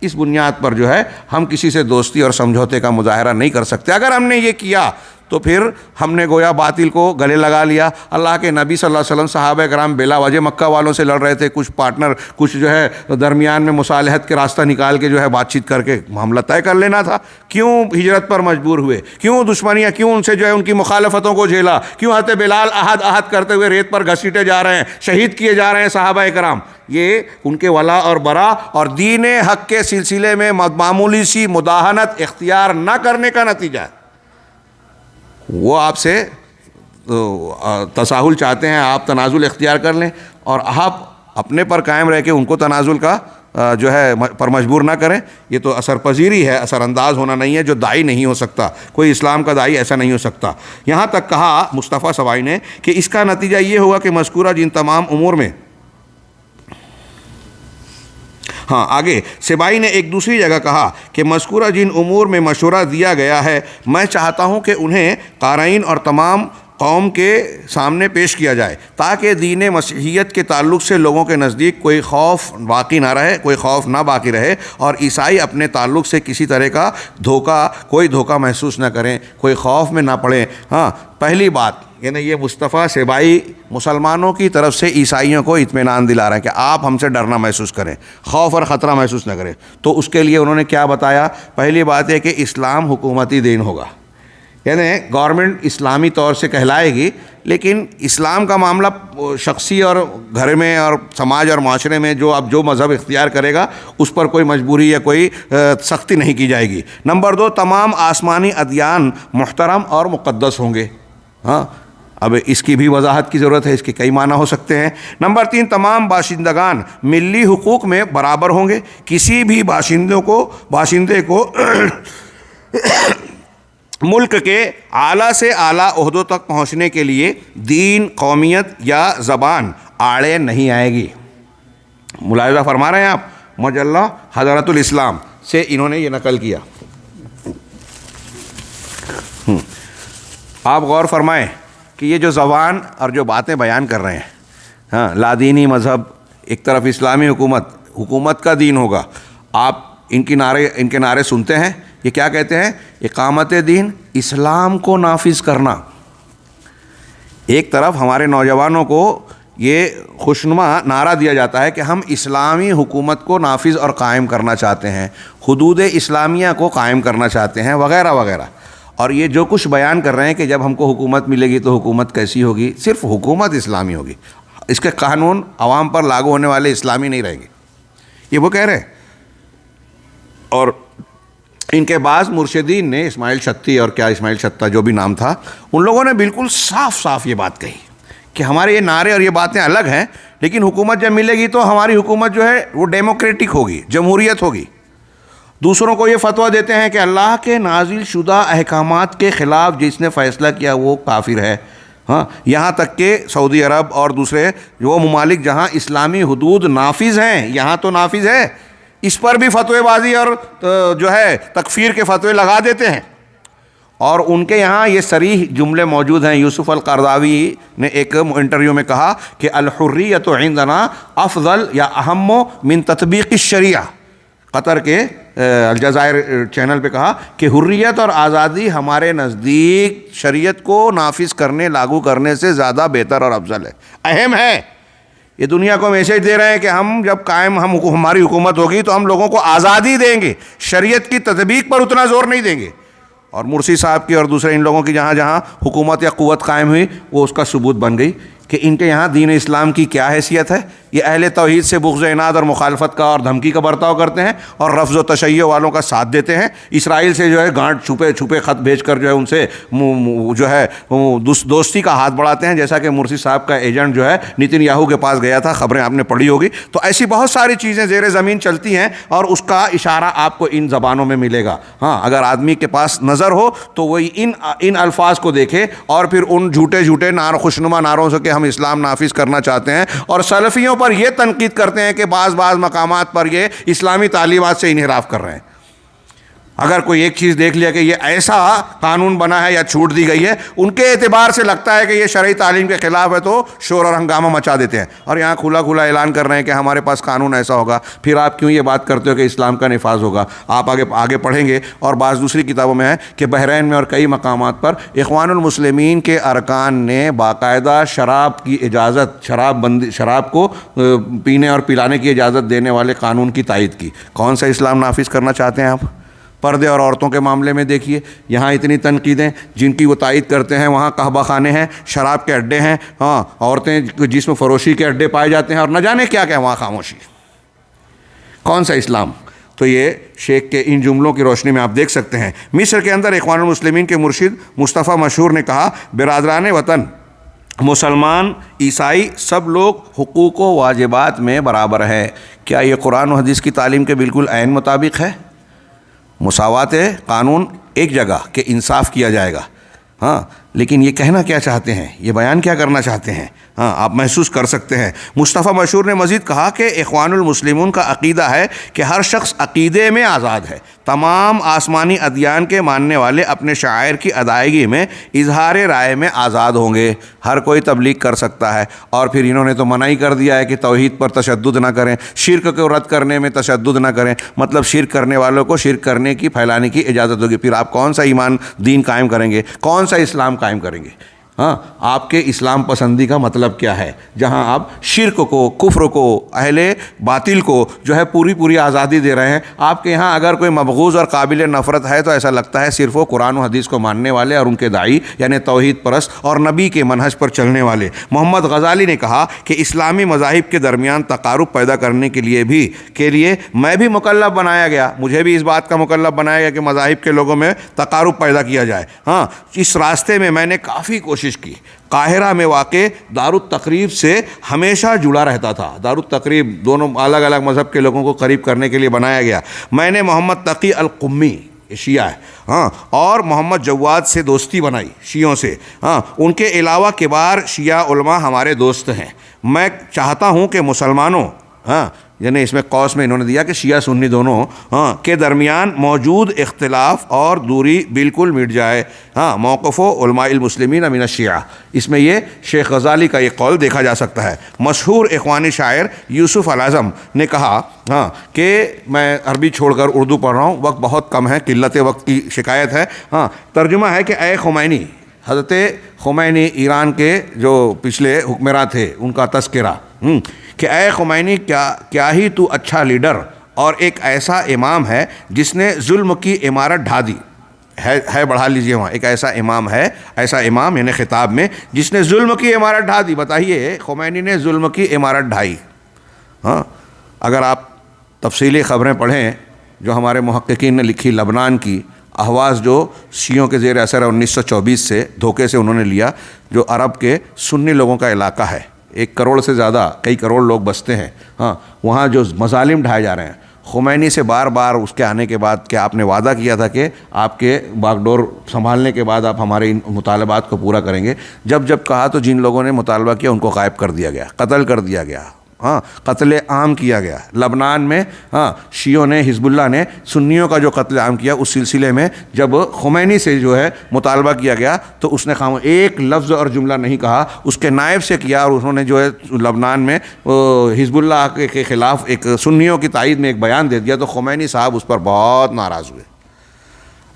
اس بنیاد پر جو ہے ہم کسی سے دوستی اور سمجھوتے کا مظاہرہ نہیں کر سکتے. اگر ہم نے یہ کیا تو پھر ہم نے گویا باطل کو گلے لگا لیا. اللہ کے نبی صلی اللہ علیہ وسلم صحابہ کرام بلا وجہ مکہ والوں سے لڑ رہے تھے. کچھ پارٹنر، کچھ جو ہے درمیان میں مصالحت کے راستہ نکال کے جو ہے بات چیت کر کے معاملہ طے کر لینا تھا. کیوں ہجرت پر مجبور ہوئے؟ کیوں دشمنیاں؟ کیوں ان سے جو ہے ان کی مخالفتوں کو جھیلا؟ کیوں حضرت بلال احد احد کرتے ہوئے ریت پر گھسیٹے جا رہے ہیں، شہید کیے جا رہے ہیں صحابہ کرام؟ یہ ان کے ولا اور برا اور دین حق کے سلسلے میں معمولی سی مداہنت اختیار نہ کرنے کا نتیجہ ہے. وہ آپ سے تساہل چاہتے ہیں، آپ تنازل اختیار کر لیں، اور آپ اپنے پر قائم رہ کے ان کو تنازل کا جو ہے پر مجبور نہ کریں. یہ تو اثر پذیری ہے، اثر انداز ہونا نہیں ہے. جو داعی نہیں ہو سکتا، کوئی اسلام کا داعی ایسا نہیں ہو سکتا. یہاں تک کہا مصطفیٰ سوائی نے کہ اس کا نتیجہ یہ ہوگا کہ مذکورہ جن تمام امور میں، ہاں آگے سبائی نے ایک دوسری جگہ کہا کہ مذکورہ جن امور میں مشورہ دیا گیا ہے، میں چاہتا ہوں کہ انہیں قارئین اور تمام قوم کے سامنے پیش کیا جائے، تاکہ دین مسیحیت کے تعلق سے لوگوں کے نزدیک کوئی خوف باقی نہ رہے، کوئی خوف نہ باقی رہے، اور عیسائی اپنے تعلق سے کسی طرح کا کوئی دھوکہ محسوس نہ کریں، کوئی خوف میں نہ پڑیں. ہاں پہلی بات یعنی یہ مصطفیٰ سبائی مسلمانوں کی طرف سے عیسائیوں کو اطمینان دلا رہے ہیں کہ آپ ہم سے ڈرنا محسوس کریں، خوف اور خطرہ محسوس نہ کریں. تو اس کے لیے انہوں نے کیا بتایا؟ پہلی بات ہے کہ اسلام حکومتی دین ہوگا، یعنی گورنمنٹ اسلامی طور سے کہلائے گی، لیکن اسلام کا معاملہ شخصی اور گھر میں اور سماج اور معاشرے میں جو مذہب اختیار کرے گا اس پر کوئی مجبوری یا کوئی سختی نہیں کی جائے گی. نمبر 2، تمام آسمانی ادیان محترم اور مقدس ہوں گے. ہاں اب اس کی بھی وضاحت کی ضرورت ہے، اس کے کئی معنی ہو سکتے ہیں. نمبر 3، تمام باشندگان ملی حقوق میں برابر ہوں گے. کسی بھی باشندے کو ملک کے اعلیٰ سے اعلیٰ عہدوں تک پہنچنے کے لیے دین، قومیت یا زبان آڑے نہیں آئے گی. ملاحظہ فرما رہے ہیں آپ، مجلہ حضرت الاسلام سے انہوں نے یہ نقل کیا. آپ غور فرمائیں کہ یہ جو زبان اور جو باتیں بیان کر رہے ہیں، ہاں لادینی مذہب ایک طرف، اسلامی حکومت کا دین ہوگا. آپ ان کے نعرے سنتے ہیں. یہ کیا کہتے ہیں؟ اقامت دین، اسلام کو نافذ کرنا. ایک طرف ہمارے نوجوانوں کو یہ خوشنما نعرہ دیا جاتا ہے کہ ہم اسلامی حکومت کو نافذ اور قائم کرنا چاہتے ہیں، حدود اسلامیہ کو قائم کرنا چاہتے ہیں، وغیرہ وغیرہ. اور یہ جو کچھ بیان کر رہے ہیں کہ جب ہم کو حکومت ملے گی تو حکومت کیسی ہوگی؟ صرف حکومت اسلامی ہوگی، اس کے قانون عوام پر لاگو ہونے والے اسلامی نہیں رہیں گے، یہ وہ کہہ رہے ہیں. اور ان کے بعض مرشدین نے، اسماعیل چھتی اور کیا اسماعیل چھتہ جو بھی نام تھا، ان لوگوں نے بالکل صاف صاف یہ بات کہی کہ ہمارے یہ نعرے اور یہ باتیں الگ ہیں، لیکن حکومت جب ملے گی تو ہماری حکومت جو ہے وہ ڈیموکریٹک ہوگی، جمہوریت ہوگی. دوسروں کو یہ فتویٰ دیتے ہیں کہ اللہ کے نازل شدہ احکامات کے خلاف جس نے فیصلہ کیا وہ کافر ہے. ہاں یہاں تک کہ سعودی عرب اور دوسرے وہ ممالک جہاں اسلامی حدود نافذ ہیں، یہاں تو نافذ ہے، اس پر بھی فتوی بازی اور جو ہے تکفیر کے فتوے لگا دیتے ہیں. اور ان کے یہاں یہ صریح جملے موجود ہیں. یوسف القرضاوی نے ایک انٹرویو میں کہا کہ الحریۃ عندنا افضل یا اہم من تطبیق الشریعہ. قطر کے الجزائر چینل پہ کہا کہ حریت اور آزادی ہمارے نزدیک شریعت کو نافذ کرنے، لاگو کرنے سے زیادہ بہتر اور افضل ہے، اہم ہے. یہ دنیا کو میسیج دے رہے ہیں کہ ہم جب ہماری حکومت ہوگی تو ہم لوگوں کو آزادی دیں گے، شریعت کی تطبیق پر اتنا زور نہیں دیں گے. اور مرسی صاحب کی اور دوسرے ان لوگوں کی جہاں جہاں حکومت یا قوت قائم ہوئی وہ اس کا ثبوت بن گئی کہ ان کے یہاں دین اسلام کی کیا حیثیت ہے. یہ اہل توحید سے بغض عناد اور مخالفت کا اور دھمکی کا برتاؤ کرتے ہیں اور رفض و تشیع والوں کا ساتھ دیتے ہیں. اسرائیل سے جو ہے گانٹ چھپے چھپے خط بھیج کر جو ہے ان سے جو ہے دوستی کا ہاتھ بڑھاتے ہیں، جیسا کہ مرسی صاحب کا ایجنٹ جو ہے نتن یاہو کے پاس گیا تھا، خبریں آپ نے پڑھی ہوگی. تو ایسی بہت ساری چیزیں زیر زمین چلتی ہیں اور اس کا اشارہ آپ کو ان زبانوں میں ملے گا. ہاں، اگر آدمی کے پاس نظر ہو تو وہی ان الفاظ کو دیکھے اور پھر ان جھوٹے خوشنما نعروں سے کہ ہم اسلام نافذ کرنا چاہتے ہیں اور سلفیوں پر یہ تنقید کرتے ہیں کہ بعض مقامات پر یہ اسلامی تعلیمات سے انحراف کر رہے ہیں. اگر کوئی ایک چیز دیکھ لیا کہ یہ ایسا قانون بنا ہے یا چھوٹ دی گئی ہے، ان کے اعتبار سے لگتا ہے کہ یہ شرعی تعلیم کے خلاف ہے تو شور اور ہنگامہ مچا دیتے ہیں اور یہاں کھلا اعلان کر رہے ہیں کہ ہمارے پاس قانون ایسا ہوگا. پھر آپ کیوں یہ بات کرتے ہو کہ اسلام کا نفاذ ہوگا؟ آپ آگے پڑھیں گے اور بعض دوسری کتابوں میں ہے کہ بحرین میں اور کئی مقامات پر اخوان المسلمین کے ارکان نے باقاعدہ شراب کی اجازت، شراب کو پینے اور پلانے کی اجازت دینے والے قانون کی تائید کی. کون سا اسلام نافذ کرنا چاہتے ہیں آپ؟ پردے اور عورتوں کے معاملے میں دیکھیے، یہاں اتنی تنقیدیں جن کی وہ تائید کرتے ہیں، وہاں قہوہ خانے ہیں، شراب کے اڈے ہیں، ہاں، عورتیں جسم فروشی کے اڈے پائے جاتے ہیں اور نہ جانے کیا وہاں خاموشی. کون سا اسلام؟ تو یہ شیخ کے ان جملوں کی روشنی میں آپ دیکھ سکتے ہیں. مصر کے اندر اخوان المسلمین کے مرشد مصطفیٰ مشہور نے کہا، برادران وطن، مسلمان، عیسائی، سب لوگ حقوق و واجبات میں برابر ہیں. کیا یہ قرآن و حدیث کی تعلیم کے بالکل عین مطابق ہے؟ مساوات قانون ایک جگہ کہ انصاف کیا جائے گا. ہاں، لیکن یہ کہنا کیا چاہتے ہیں، یہ بیان کیا کرنا چاہتے ہیں، ہاں، آپ محسوس کر سکتے ہیں. مصطفیٰ مشہور نے مزید کہا کہ اخوان المسلمون کا عقیدہ ہے کہ ہر شخص عقیدے میں آزاد ہے. تمام آسمانی ادیان کے ماننے والے اپنے شعائر کی ادائیگی میں اظہار رائے میں آزاد ہوں گے. ہر کوئی تبلیغ کر سکتا ہے. اور پھر انہوں نے تو منع ہی کر دیا ہے کہ توحید پر تشدد نہ کریں، شرک کو رد کرنے میں تشدد نہ کریں. مطلب شرک کرنے والوں کو شرک کرنے کی، پھیلانے کی اجازت ہوگی. پھر آپ کون سا ایمان دین قائم کریں گے، کون سا اسلام قائم کریں گے؟ ہاں، آپ کے اسلام پسندی کا مطلب کیا ہے جہاں آپ شرک کو، کفر کو، اہل باطل کو جو ہے پوری آزادی دے رہے ہیں؟ آپ کے یہاں اگر کوئی مبغوض اور قابل نفرت ہے تو ایسا لگتا ہے صرف وہ قرآن و حدیث کو ماننے والے اور ان کے داعی، یعنی توحید پرست اور نبی کے منہج پر چلنے والے. محمد غزالی نے کہا کہ اسلامی مذاہب کے درمیان تقارب پیدا کرنے کے لیے میں بھی مکلف بنایا گیا، مجھے بھی اس بات کا مکلف بنایا گیا کہ مذاہب کے لوگوں میں تقارب پیدا کیا جائے. ہاں، اس راستے میں نے کافی کوشش کی. قاہرہ میں واقع دارالتقریب سے ہمیشہ جڑا رہتا تھا. دارالتقریب دونوں الگ الگ مذہب کے لوگوں کو قریب کرنے کے لیے بنایا گیا. میں نے محمد تقی القمی، شیعہ ہے، ہاں، اور محمد جواد سے دوستی بنائی، شیعوں سے. ہاں، ان کے علاوہ کبار شیعہ علماء ہمارے دوست ہیں. میں چاہتا ہوں کہ مسلمانوں، ہاں، یعنی اس میں قوس میں انہوں نے دیا کہ شیعہ سنی دونوں کے درمیان موجود اختلاف اور دوری بالکل مٹ جائے. ہاں، موقف علماء المسلمین من الشیعہ، اس میں یہ شیخ غزالی کا یہ قول دیکھا جا سکتا ہے. مشہور اخوانی شاعر یوسف الاعظم نے کہا کہ میں عربی چھوڑ کر اردو پڑھ رہا ہوں، وقت بہت کم ہے، قلت وقت کی شکایت ہے. ہاں، ترجمہ ہے کہ اے خمینی، حضرت خمینی ایران کے جو پچھلے حکمراں تھے ان کا تذکرہ، کہ اے خمینی، کیا ہی تو اچھا لیڈر اور ایک ایسا امام ہے جس نے ظلم کی عمارت ڈھا دی. ہے بڑھا لیجئے وہاں، ایک ایسا امام ہے، ایسا امام یعنی خطاب میں، جس نے ظلم کی عمارت ڈھا دی. بتائیے، خمینی نے ظلم کی عمارت ڈھائی. ہاں، اگر آپ تفصیلی خبریں پڑھیں جو ہمارے محققین نے لکھی لبنان کی، احواز جو شیعوں کے زیر اثر 1924 سے دھوکے سے انہوں نے لیا، جو عرب کے سنی لوگوں کا علاقہ ہے، 1 کروڑ سے زیادہ، کئی کروڑ لوگ بستے ہیں. ہاں، وہاں جو مظالم ڈھائے جا رہے ہیں. خمینی سے بار بار اس کے آنے کے بعد کہ آپ نے وعدہ کیا تھا کہ آپ کے باغ ڈور سنبھالنے کے بعد آپ ہمارے ان مطالبات کو پورا کریں گے. جب کہا تو جن لوگوں نے مطالبہ کیا ان کو غائب کر دیا گیا، قتل کر دیا گیا. ہاں، قتل عام کیا گیا لبنان میں. ہاں، شیعوں نے، حزب اللہ نے سنیوں کا جو قتل عام کیا، اس سلسلے میں جب خمینی سے جو ہے مطالبہ کیا گیا تو اس نے ایک لفظ اور جملہ نہیں کہا، اس کے نائب سے کیا، اور انہوں نے جو ہے لبنان میں حزب اللہ کے خلاف ایک سنیوں کی تائید میں ایک بیان دے دیا. تو خمینی صاحب اس پر بہت ناراض ہوئے.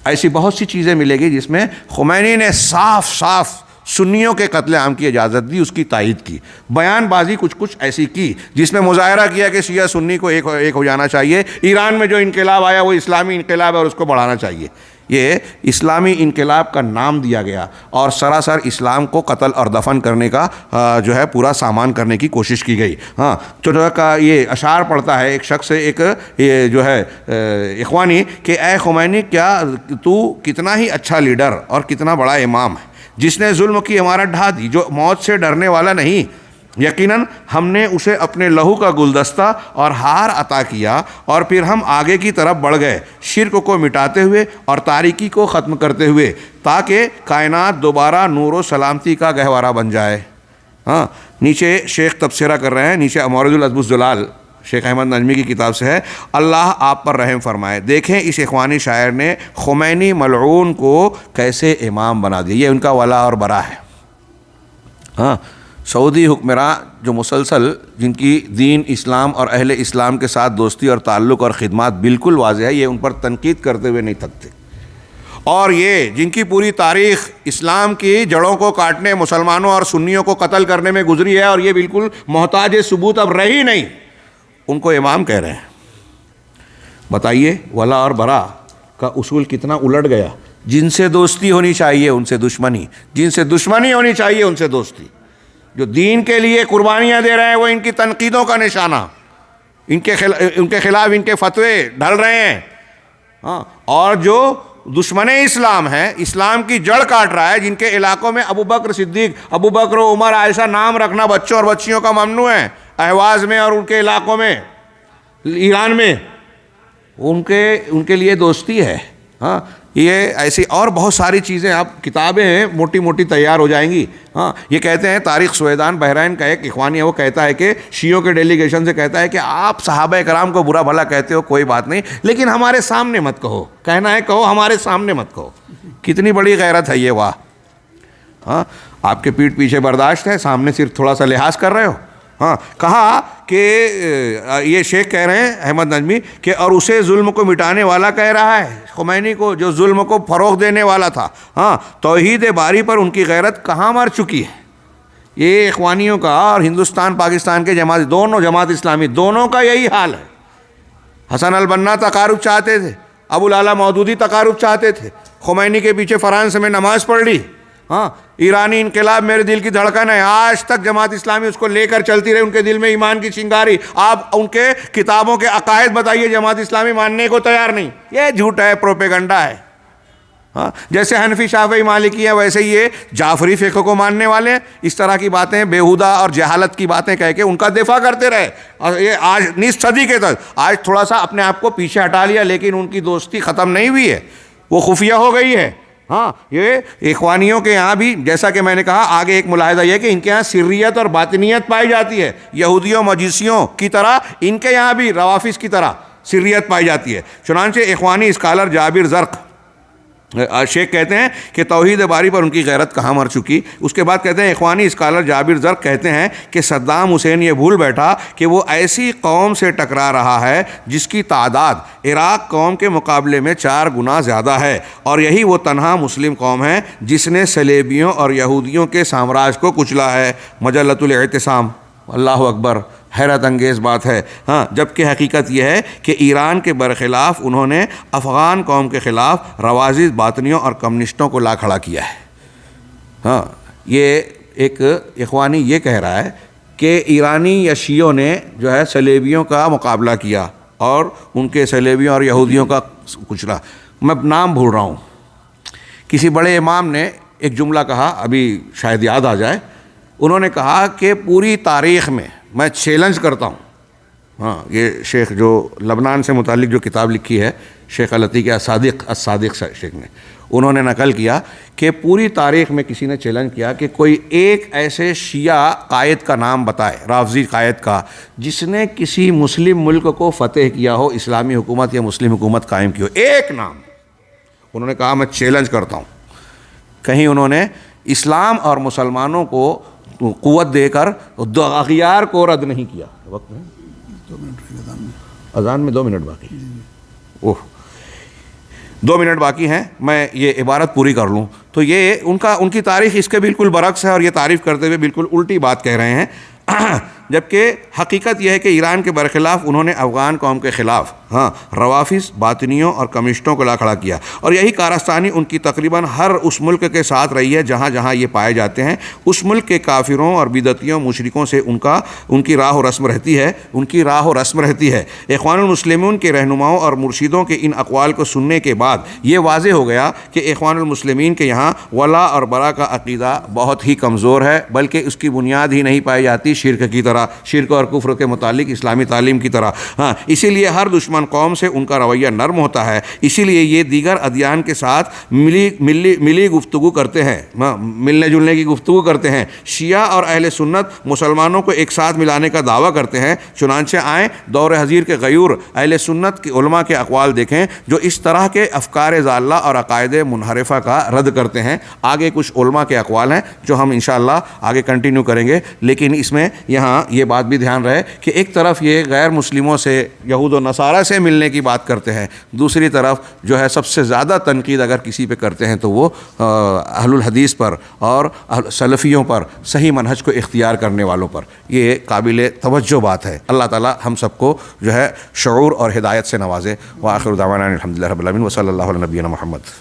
ایسی بہت سی چیزیں ملے گی جس میں خمینی نے صاف سنیوں کے قتل عام کی اجازت دی، اس کی تائید کی، بیان بازی کچھ ایسی کی جس میں مظاہرہ کیا کہ شیعہ سنی کو ایک ہو جانا چاہیے، ایران میں جو انقلاب آیا وہ اسلامی انقلاب ہے اور اس کو بڑھانا چاہیے۔ یہ اسلامی انقلاب کا نام دیا گیا اور سراسر اسلام کو قتل اور دفن کرنے کا جو ہے پورا سامان کرنے کی کوشش کی گئی۔ ہاں، تو کا یہ اشعار پڑھتا ہے ایک شخص ایک جو ہے اخوانی کہ اے خمینی، کیا تو کتنا ہی اچھا لیڈر اور کتنا بڑا امام ہے جس نے ظلم کی عمارت ڈھا دی، جو موت سے ڈرنے والا نہیں۔ یقیناً ہم نے اسے اپنے لہو کا گلدستہ اور ہار عطا کیا اور پھر ہم آگے کی طرف بڑھ گئے، شرک کو مٹاتے ہوئے اور تاریکی کو ختم کرتے ہوئے، تاکہ کائنات دوبارہ نور و سلامتی کا گہوارہ بن جائے۔ ہاں، نیچے شیخ تبصرہ کر رہے ہیں، نیچے مورد العذب الزلال شیخ احمد نجمی کی کتاب سے ہے، اللہ آپ پر رحم فرمائے، دیکھیں اس اخوانی شاعر نے خمینی ملعون کو کیسے امام بنا دیا۔ یہ ان کا ولا اور برا ہے۔ ہاں، سعودی حکمراں جو مسلسل جن کی دین اسلام اور اہل اسلام کے ساتھ دوستی اور تعلق اور خدمات بالکل واضح ہے، یہ ان پر تنقید کرتے ہوئے نہیں تھکتے، اور یہ جن کی پوری تاریخ اسلام کی جڑوں کو کاٹنے، مسلمانوں اور سنیوں کو قتل کرنے میں گزری ہے اور یہ بالکل محتاج ثبوت اب رہی نہیں، ان کو امام کہہ رہے ہیں۔ بتائیے ولا اور برا کا اصول کتنا الٹ گیا۔ جن سے دوستی ہونی چاہیے ان سے دشمنی، جن سے دشمنی ہونی چاہیے ان سے دوستی۔ جو دین کے لیے قربانیاں دے رہے ہیں وہ ان کی تنقیدوں کا نشانہ، ان کے خلاف ان کے فتوے ڈھل رہے ہیں۔ ہاں، اور جو دشمن اسلام ہے، اسلام کی جڑ کاٹ رہا ہے، جن کے علاقوں میں ابو بکر صدیق، ابو بکر و عمر عائشہ نام رکھنا بچوں اور بچیوں کا ممنوع ہے اہواز میں اور ان کے علاقوں میں، ایران میں، ان کے لیے دوستی ہے۔ ہاں، یہ ایسی اور بہت ساری چیزیں، آپ کتابیں ہیں موٹی موٹی تیار ہو جائیں گی۔ ہاں، یہ کہتے ہیں تاریخ سویدان بحرین کا ایک اخوانی ہے، وہ کہتا ہے کہ شیعوں کے ڈیلیگیشن سے کہتا ہے کہ آپ صحابہ کرام کو برا بھلا کہتے ہو کوئی بات نہیں، لیکن ہمارے سامنے مت کہو، کہنا ہے کہو، ہمارے سامنے مت کہو۔ کتنی بڑی غیرت ہے یہ، واہ! ہاں، آپ کے پیٹھ پیچھے برداشت ہے، سامنے صرف تھوڑا سا لحاظ کر رہے ہو۔ ہاں، کہا کہ یہ شیخ کہہ رہے ہیں احمد نجمی کہ اور اسے ظلم کو مٹانے والا کہہ رہا ہے، خمینی کو جو ظلم کو فروغ دینے والا تھا۔ ہاں، توحید باری پر ان کی غیرت کہاں مر چکی ہے۔ یہ اخوانیوں کا اور ہندوستان پاکستان کے جماعت، دونوں جماعت اسلامی دونوں کا یہی حال ہے۔ حسن البنا تقارب چاہتے تھے، ابو الاعلیٰ مودودی تقارب چاہتے تھے، خمینی کے پیچھے فرانس میں نماز پڑھ لی۔ ہاں، ایرانی انقلاب میرے دل کی دھڑکن ہے، آج تک جماعت اسلامی اس کو لے کر چلتی رہی، ان کے دل میں ایمان کی چنگاری۔ آپ ان کے کتابوں کے عقائد بتائیے، جماعت اسلامی ماننے کو تیار نہیں، یہ جھوٹ ہے، پروپیگنڈا ہے۔ ہاں، جیسے حنفی شافعی مالکی ہیں ویسے یہ جعفری فقہ کو ماننے والے ہیں، اس طرح کی باتیں بےہودہ اور جہالت کی باتیں کہہ کے ان کا دفاع کرتے رہے، اور یہ آج نصف صدی کے تک آج تھوڑا سا اپنے آپ کو پیچھے ہٹا لیا، لیکن ان کی دوستی ختم نہیں ہوئی ہے، وہ خفیہ ہو گئی ہے۔ ہاں، یہ اخوانیوں کے یہاں بھی جیسا کہ میں نے کہا، آگے ایک ملاحظہ یہ کہ ان کے یہاں سریت اور باطنیت پائی جاتی ہے، یہودیوں مجوسیوں کی طرح ان کے یہاں بھی روافظ کی طرح سریت پائی جاتی ہے۔ چنانچہ اخوانی اسکالر جابر زرق شیخ کہتے ہیں کہ توحید باری پر ان کی غیرت کہاں مر چکی۔ اس کے بعد کہتے ہیں اخوانی اسکالر جابر زرق کہتے ہیں کہ صدام حسین یہ بھول بیٹھا کہ وہ ایسی قوم سے ٹکرا رہا ہے جس کی تعداد عراق قوم کے مقابلے میں 4 گنا زیادہ ہے، اور یہی وہ تنہا مسلم قوم ہے جس نے صلیبیوں اور یہودیوں کے سامراج کو کچلا ہے۔ مجلۃ الاعتصام۔ اللہ اکبر، حیرت انگیز بات ہے۔ ہاں، جبکہ حقیقت یہ ہے کہ ایران کے برخلاف انہوں نے افغان قوم کے خلاف روافظ، باطنیوں اور کمیونسٹوں کو لا کھڑا کیا ہے۔ ہاں، یہ ایک اخوانی یہ کہہ رہا ہے کہ ایرانی یا شیعوں نے جو ہے صلیبیوں کا مقابلہ کیا اور ان کے صلیبیوں اور یہودیوں کا کچلا۔ میں نام بھول رہا ہوں، کسی بڑے امام نے ایک جملہ کہا، ابھی شاید یاد آ جائے، انہوں نے کہا کہ پوری تاریخ میں میں چیلنج کرتا ہوں۔ ہاں، یہ شیخ جو لبنان سے متعلق جو کتاب لکھی ہے شیخ العتیق الصادق شیخ نے، انہوں نے نقل کیا کہ پوری تاریخ میں کسی نے چیلنج کیا کہ کوئی ایک ایسے شیعہ قائد کا نام بتائے، رافضی قائد کا، جس نے کسی مسلم ملک کو فتح کیا ہو، اسلامی حکومت یا مسلم حکومت قائم کی ہو، ایک نام۔ انہوں نے کہا میں چیلنج کرتا ہوں۔ کہیں انہوں نے اسلام اور مسلمانوں کو قوت دے کر اغیار کو رد نہیں کیا۔ وقت میں اذان میں 2 منٹ باقی۔ اوہ، 2 منٹ باقی ہیں، میں یہ عبارت پوری کر لوں. تو یہ ان کی تاریخ اس کے بالکل برعکس ہے، اور یہ تعریف کرتے ہوئے بالکل الٹی بات کہہ رہے ہیں. جبکہ حقیقت یہ ہے کہ ایران کے برخلاف انہوں نے افغان قوم کے خلاف روافظ، باطنیوں اور کمیونسٹوں کو لا کھڑا کیا، اور یہی کارستانی ان کی تقریباً ہر اس ملک کے ساتھ رہی ہے جہاں جہاں یہ پائے جاتے ہیں. اس ملک کے کافروں اور بدعتیوں مشرکوں سے ان کی راہ و رسم رہتی ہے. اخوان المسلمین کے رہنماؤں اور مرشدوں کے ان اقوال کو سننے کے بعد یہ واضح ہو گیا کہ اخوان المسلمین کے یہاں ولا اور برا کا عقیدہ بہت ہی کمزور ہے، بلکہ اس کی بنیاد ہی نہیں پائی جاتی شرک کی طرح، شرک اور کفر کے متعلق اسلامی تعلیم کی طرح. اسی لیے ہر دشمن قوم سے ان کا رویہ نرم ہوتا ہے. اسی لیے یہ دیگر ادیان کے ساتھ ملی گفتگو کرتے ہیں، ملنے جلنے کی گفتگو کرتے ہیں. شیعہ اور اہل سنت مسلمانوں کو ایک ساتھ ملانے کا دعویٰ کرتے ہیں. چنانچہ آئیں دور حضیر کے غیور اہل سنت کے علماء کے اقوال دیکھیں جو اس طرح کے افکار ضالہ اور عقائد منحرفہ کا رد کرتے ہیں. آگے کچھ علماء کے اقوال ہیں جو ہم انشاءاللہ آگے کنٹینیو کریں گے، لیکن اس میں یہاں یہ بات بھی دھیان رہے کہ ایک طرف یہ غیر مسلموں سے، یہود و نصارہ سے ملنے کی بات کرتے ہیں، دوسری طرف جو ہے سب سے زیادہ تنقید اگر کسی پہ کرتے ہیں تو وہ اہل الحدیث پر اور سلفیوں پر، صحیح منہج کو اختیار کرنے والوں پر. یہ قابل توجہ بات ہے. اللہ تعالی ہم سب کو جو ہے شعور اور ہدایت سے نوازے. وآخر دعوانا الحمدللہ رب العالمین وصلی اللہ علی نبینا محمد.